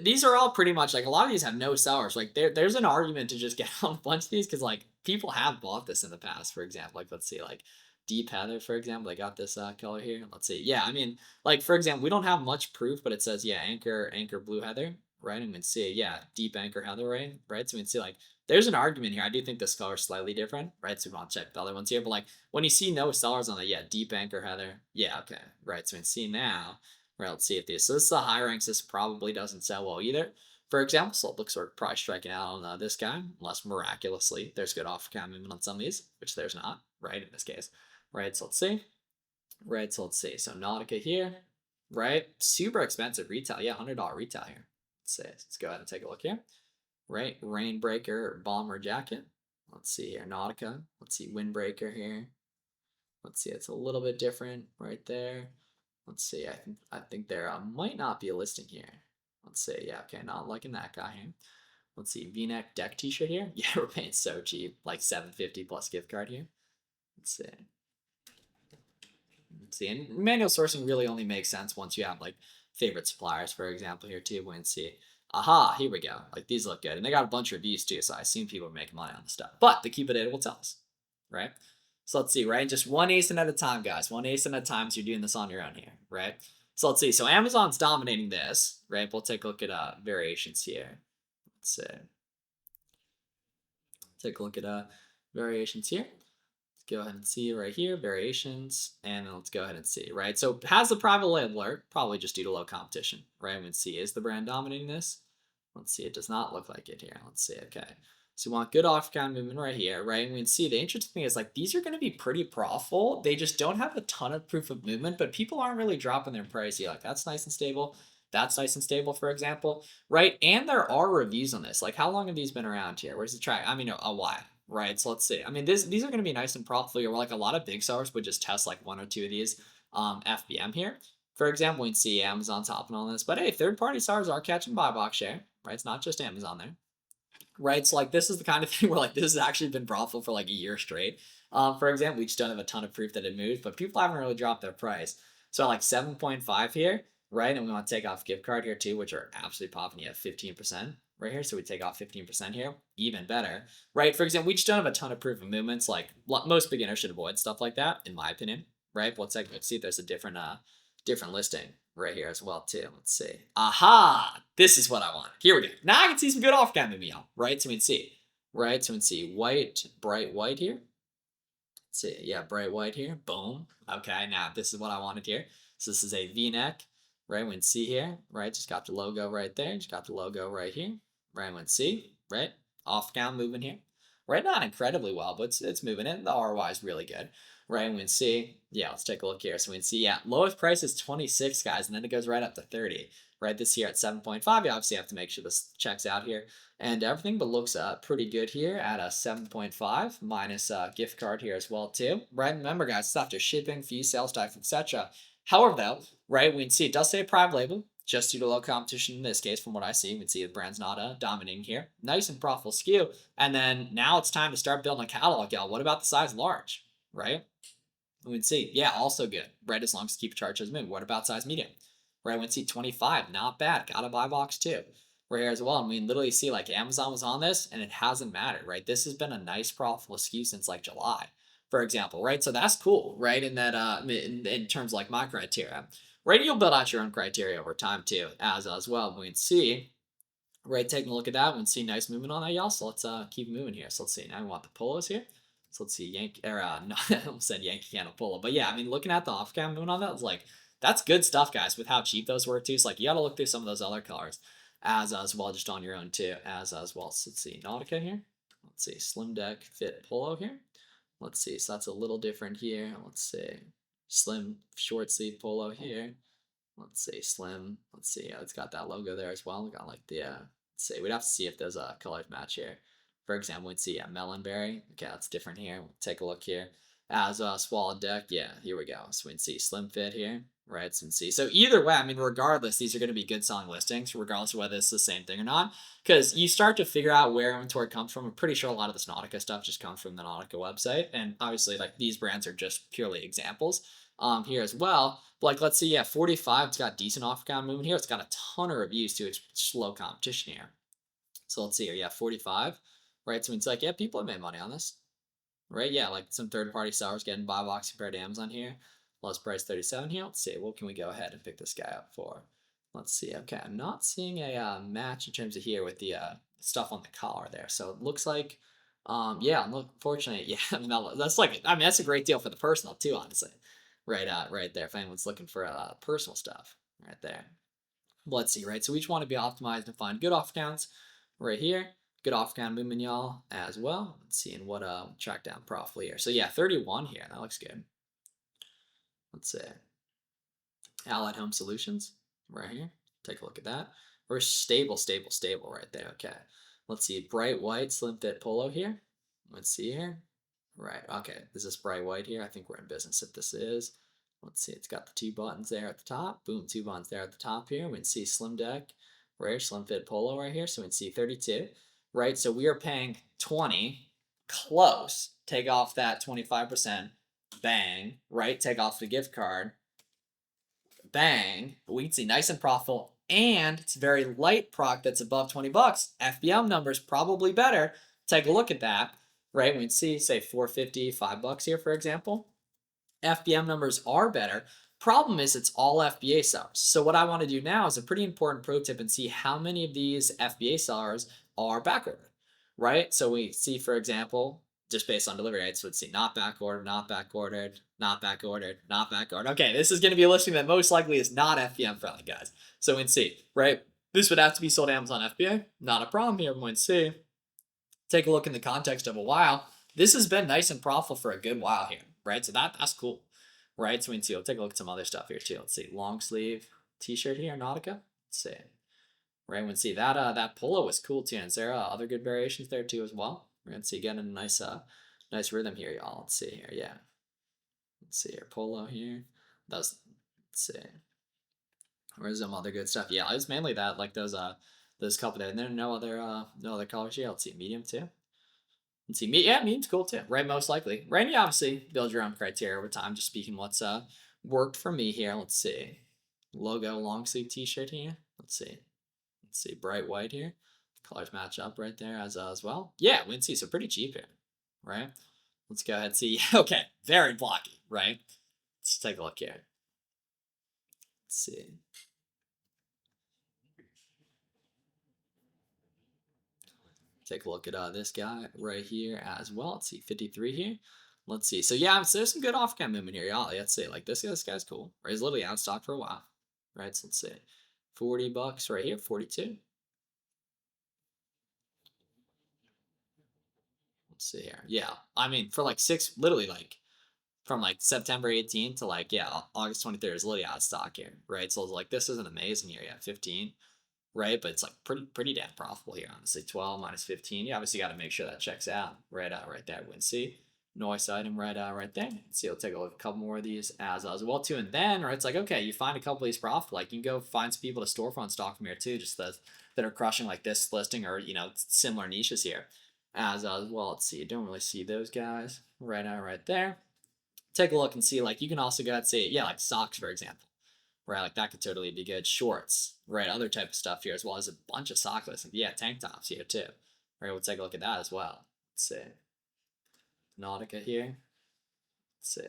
S1: these are all pretty much like a lot of these have no sellers. Like there's an argument to just get on a bunch of these because like people have bought this in the past. For example, like let's see, like Deep Heather, for example, they got this color here. Let's see, yeah, I mean, like for example, we don't have much proof, but it says yeah, anchor blue heather, right? And we can see yeah, deep anchor heather, right? So we can see like there's an argument here. I do think this color is slightly different, right? So we want to check the other ones here, but like when you see no sellers on it, yeah, deep anchor heather, yeah, okay, right? So we can see now. Right, let's see if these. So this is the high ranks. This probably doesn't sell well either. For example, so it looks like we're probably striking out on this guy, unless miraculously there's good off cam movement on some of these, which there's not, right, in this case. Right, so let's see. Right, so let's see. So Nautica here, right? Super expensive retail. Yeah, $100 retail here. Let's see. Let's go ahead and take a look here. Right, Rainbreaker, Bomber Jacket. Let's see here, Nautica. Let's see, Windbreaker here. Let's see, it's a little bit different right there. Let's see, I think there might not be a listing here. Let's see, yeah, okay, not liking that guy here. Let's see, V-neck deck t-shirt here. Yeah, we're paying so cheap, like $750 plus gift card here. Let's see. Let's see, and manual sourcing really only makes sense once you have like favorite suppliers, for example, here too. We can see, aha, here we go. Like these look good, and they got a bunch of reviews too, so I assume people are making money on the stuff. But the keep it data will tell us, right? So let's see, right? Just one ASIN at a time, guys. One ASIN at a time, so you're doing this on your own here, right? So let's see. So Amazon's dominating this, right? We'll take a look at variations here. Let's see. Take a look at variations here. Let's go ahead and see right here, variations, and let's go ahead and see, right? So has the private labeler, probably just due to low competition, right? We can see, is the brand dominating this? Let's see, it does not look like it here. Let's see, okay. So we want good off-count movement right here, right? And we can see the interesting thing is like these are going to be pretty profitable. They just don't have a ton of proof of movement, but people aren't really dropping their price yet. Like that's nice and stable. That's nice and stable, for example, right? And there are reviews on this. Like how long have these been around here? Where's the track? I mean, a while, right? So let's see. I mean, these are going to be nice and profitable. Where like a lot of big sellers would just test like one or two of these FBM here. For example, we can see Amazon's hopping on this, but hey, third-party sellers are catching buy box share, right? It's not just Amazon there. Right, so like this is the kind of thing where like this has actually been profitable for like a year straight. For example, we just don't have a ton of proof that it moved, but people haven't really dropped their price. So like 7.5 here, right? And we want to take off gift card here too, which are absolutely popping. You have 15% right here, so we take off 15% here, even better, right? For example, we just don't have a ton of proof of movements. Like most beginners should avoid stuff like that, in my opinion, right? But let's see if there's a different listing right here as well too. Let's see. Aha! This is what I want. Here we go. Now I can see some good off-cam movie on, right? So we can see, right? So we can see white, bright white here. Let's see. Yeah, bright white here. Boom. Okay, now this is what I wanted here. So this is a V-neck, right? We can see here, right? Just got the logo right there. Just got the logo right here. Right? We can see, right? Off-cam moving here. Right? Not incredibly well, but it's moving in. The ROI is really good. Right, we can see, yeah, let's take a look here. So we can see, yeah, lowest price is 26, guys, and then it goes right up to 30. Right, this here at 7.5, you obviously have to make sure this checks out here and everything, but looks pretty good here at a 7.5 minus gift card here as well too. Right, remember guys, it's after shipping, fees, sales tax, etc. However, though, right, we can see it does say private label, just due to low competition in this case, from what I see. We can see the brand's not dominating here. Nice and profitable SKU. And then now it's time to start building a catalog, y'all. What about the size large, right? We would see, yeah, also good, right? As long as keep charge as moving. What about size medium? Right, we'd see 25, not bad. Got a buy box too. Right here as well. And we literally see like Amazon was on this and it hasn't mattered, right? This has been a nice profitable SKU since like July, for example, right? So that's cool, right? In that, in terms of like my criteria, right? You'll build out your own criteria over time too, as well. We can see, right? Taking a look at that, we can see nice movement on that, y'all. So let's keep moving here. So let's see. Now we want the polos here. So let's see, Yankee, or no, I almost said Yankee Candle Polo. But yeah, I mean, looking at the off-cam movement on that, it's like, that's good stuff, guys, with how cheap those were too. So like, you got to look through some of those other colors as well, just on your own too, as well. So let's see, Nautica here. Let's see, Slim Deck Fit Polo here. Let's see, so that's a little different here. Let's see, Slim Short Sleeve Polo here. Let's see, Slim. Let's see, it's got that logo there as well. We got like the, let's see, we'd have to see if there's a colors match here. For example, we'd see Melonberry. Okay, that's different here. We'll take a look here. As Swallowed Deck, yeah, here we go. So we can see Slim Fit here, right? So we can see. So either way, I mean, regardless, these are going to be good selling listings, regardless of whether it's the same thing or not. Because you start to figure out where inventory comes from. I'm pretty sure a lot of this Nautica stuff just comes from the Nautica website. And obviously, like, these brands are just purely examples. here as well. But like, let's see, yeah, 45, it's got decent off count movement here. It's got a ton of reviews too. It's slow competition here. So let's see here. Yeah, 45, right? So it's like, yeah, people have made money on this, right? Yeah, like some third party sellers getting buy box compared to Amazon here. Lowest price 37 here. Let's see. What can we go ahead and pick this guy up for? Let's see. Okay, I'm not seeing a match in terms of here with the stuff on the collar there. So it looks like, yeah, look, fortunately, yeah, I mean, that's like, I mean, that's a great deal for the personal too, honestly. Right there. If anyone's looking for personal stuff, right there. Let's see, right? So we just want to be optimized and find good off counts right here. Good off count movement, y'all, as well. Let's see, and what track down properly here. So yeah, 31 here. That looks good. Let's see. Allied Home Solutions right here. Take a look at that. We're stable right there. Okay. Let's see. Bright white slim fit polo here. Let's see here. Right. Okay. Is this bright white here? I think we're in business if this is. Let's see. It's got the 2 buttons there at the top. Boom. 2 buttons there at the top here. We can see slim deck. Right. Slim fit polo right here. So we can see 32. Right. So we are paying 20. Close. Take off that 25%. Bang. Right. Take off the gift card. Bang. But we can see nice and profitable. And it's very light product that's above 20 bucks. FBM numbers probably better. Take a look at that. Right? We can see, say, 450, $5 here, for example. FBM numbers are better. Problem is it's all FBA sellers. So what I want to do now is a pretty important pro tip and see how many of these FBA sellers are backordered, right? So we see, for example, just based on delivery rates, so let's see, not backordered, not backordered, not backordered, not backordered. Okay, this is going to be a listing that most likely is not FBM friendly, guys. So we can see, right? This would have to be sold Amazon FBA. Not a problem here. We can see. Take a look in the context of a while. This has been nice and profitable for a good while here, right? So that's cool, right? So we can see. We'll take a look at some other stuff here too. Let's see, long sleeve T-shirt here, Nautica. Let's see, right? We can see that that polo was cool too. And is there other good variations there too as well? We're gonna see again a nice nice rhythm here, y'all. Let's see here, yeah. Let's see here, polo here. Let's see. Where's some other good stuff? Yeah, it's mainly that, like those couple there. And then no other colors here. Let's see, medium too. Let's see, yeah, medium's cool too, right? Most likely, right? And you obviously build your own criteria over time. Just speaking what's worked for me here. Let's see, logo long sleeve T-shirt here. Let's see, bright white here. Colors match up right there as well. Yeah, we can see, so pretty cheap here, right? Let's go ahead and see. Okay, very blocky, right? Let's take a look here. Let's see. Take a look at this guy right here as well. Let's see, 53 here. Let's see. So yeah, so there's some good off-cam movement here, y'all. Let's see, like this guy's cool. Right, he's literally out of stock for a while. Right, so let's see, $40 right here, 42. Let's see here. Yeah, I mean for like literally like from like September 18th to like yeah August 23rd is literally out of stock here. Right, so like this is an amazing year. Yeah, 15. Right, but it's like pretty damn profitable here, honestly. 12 minus 15. You obviously got to make sure that checks out right there. We can see noise item right there. See, I'll take a look at a couple more of these as well too. And then right, it's like okay, you find a couple of these profitable. Like you can go find some people to storefront stock from here too, just that are crushing like this listing or similar niches here as well. Let's see, you don't really see those guys right there. Take a look and see like you can also go ahead and see yeah like socks for example. Right, like that could totally be good. Shorts, right, other type of stuff here as well as a bunch of sock lists. Yeah, tank tops here too. Right, we'll take a look at that as well. Let's see. Nautica here. Let's see.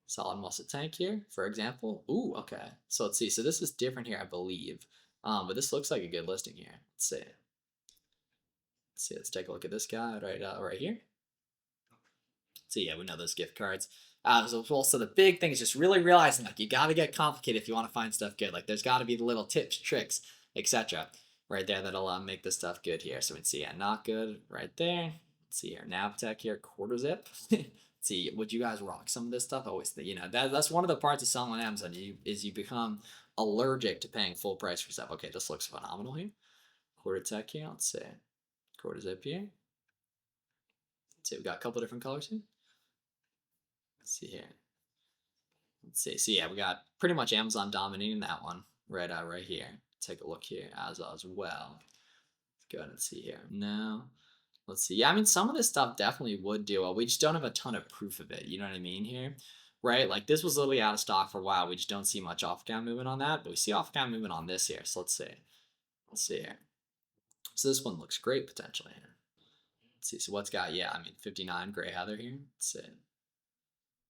S1: Solid muscle tank here, for example. Ooh, okay. So let's see. So this is different here, I believe. But this looks like a good listing here. Let's see. Let's take a look at this guy right here. So yeah, we know those gift cards. So the big thing is just really realizing like you got to get complicated if you want to find stuff good. Like there's got to be the little tips, tricks, etc. right there that'll make this stuff good here. So we can see yeah, not good right there. Let's see here, Navtech here, quarter zip. See, would you guys rock some of this stuff? Always, that's one of the parts of selling on Amazon. You become allergic to paying full price for stuff. Okay, this looks phenomenal here. Quarter tech here. Let's see, quarter zip here. Let's see, we got a couple different colors here. Let's see here. Let's see. So yeah, we got pretty much Amazon dominating that one right here. Take a look here as well. Let's go ahead and see here. Now, let's see. Yeah, I mean some of this stuff definitely would do well. We just don't have a ton of proof of it. You know what I mean here? right? Like this was literally out of stock for a while. We just don't see much off account movement on that, but we see off account movement on this here. So let's see. Let's see here. So this one looks great potentially here. Let's see. So what's got, yeah, I mean, 59 gray heather here. Let's see.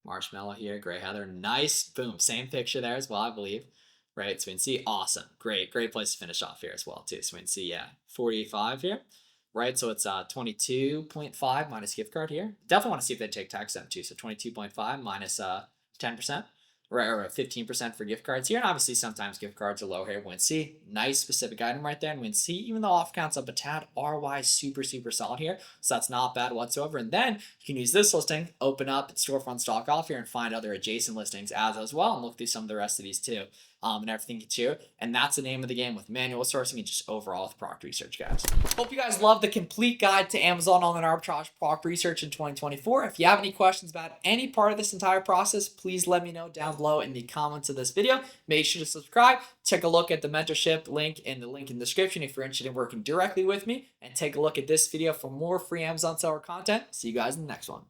S1: Marshmallow here, gray heather. Nice. Boom. Same picture there as well, I believe. Right. So we can see awesome. Great. Great place to finish off here as well, too. So we can see, yeah, 48.5 here. Right. So it's 22.5 minus gift card here. Definitely want to see if they take tax on too. So 22.5 minus 10%. Right, or 15% for gift cards here. And obviously sometimes gift cards are low here. Win C, nice specific item right there. And win C, even though off counts up a tad, RY super, super solid here. So that's not bad whatsoever. And then you can use this listing, open up storefront stock off here and find other adjacent listings as well. And look through some of the rest of these too. And everything too. And that's the name of the game with manual sourcing and just overall with product research, guys. Hope you guys love the complete guide to Amazon online arbitrage product research in 2024. If you have any questions about any part of this entire process, please let me know down below in the comments of this video. Make sure to subscribe. Take a look at the mentorship link in the link in the description if you're interested in working directly with me. And take a look at this video for more free Amazon seller content. See you guys in the next one.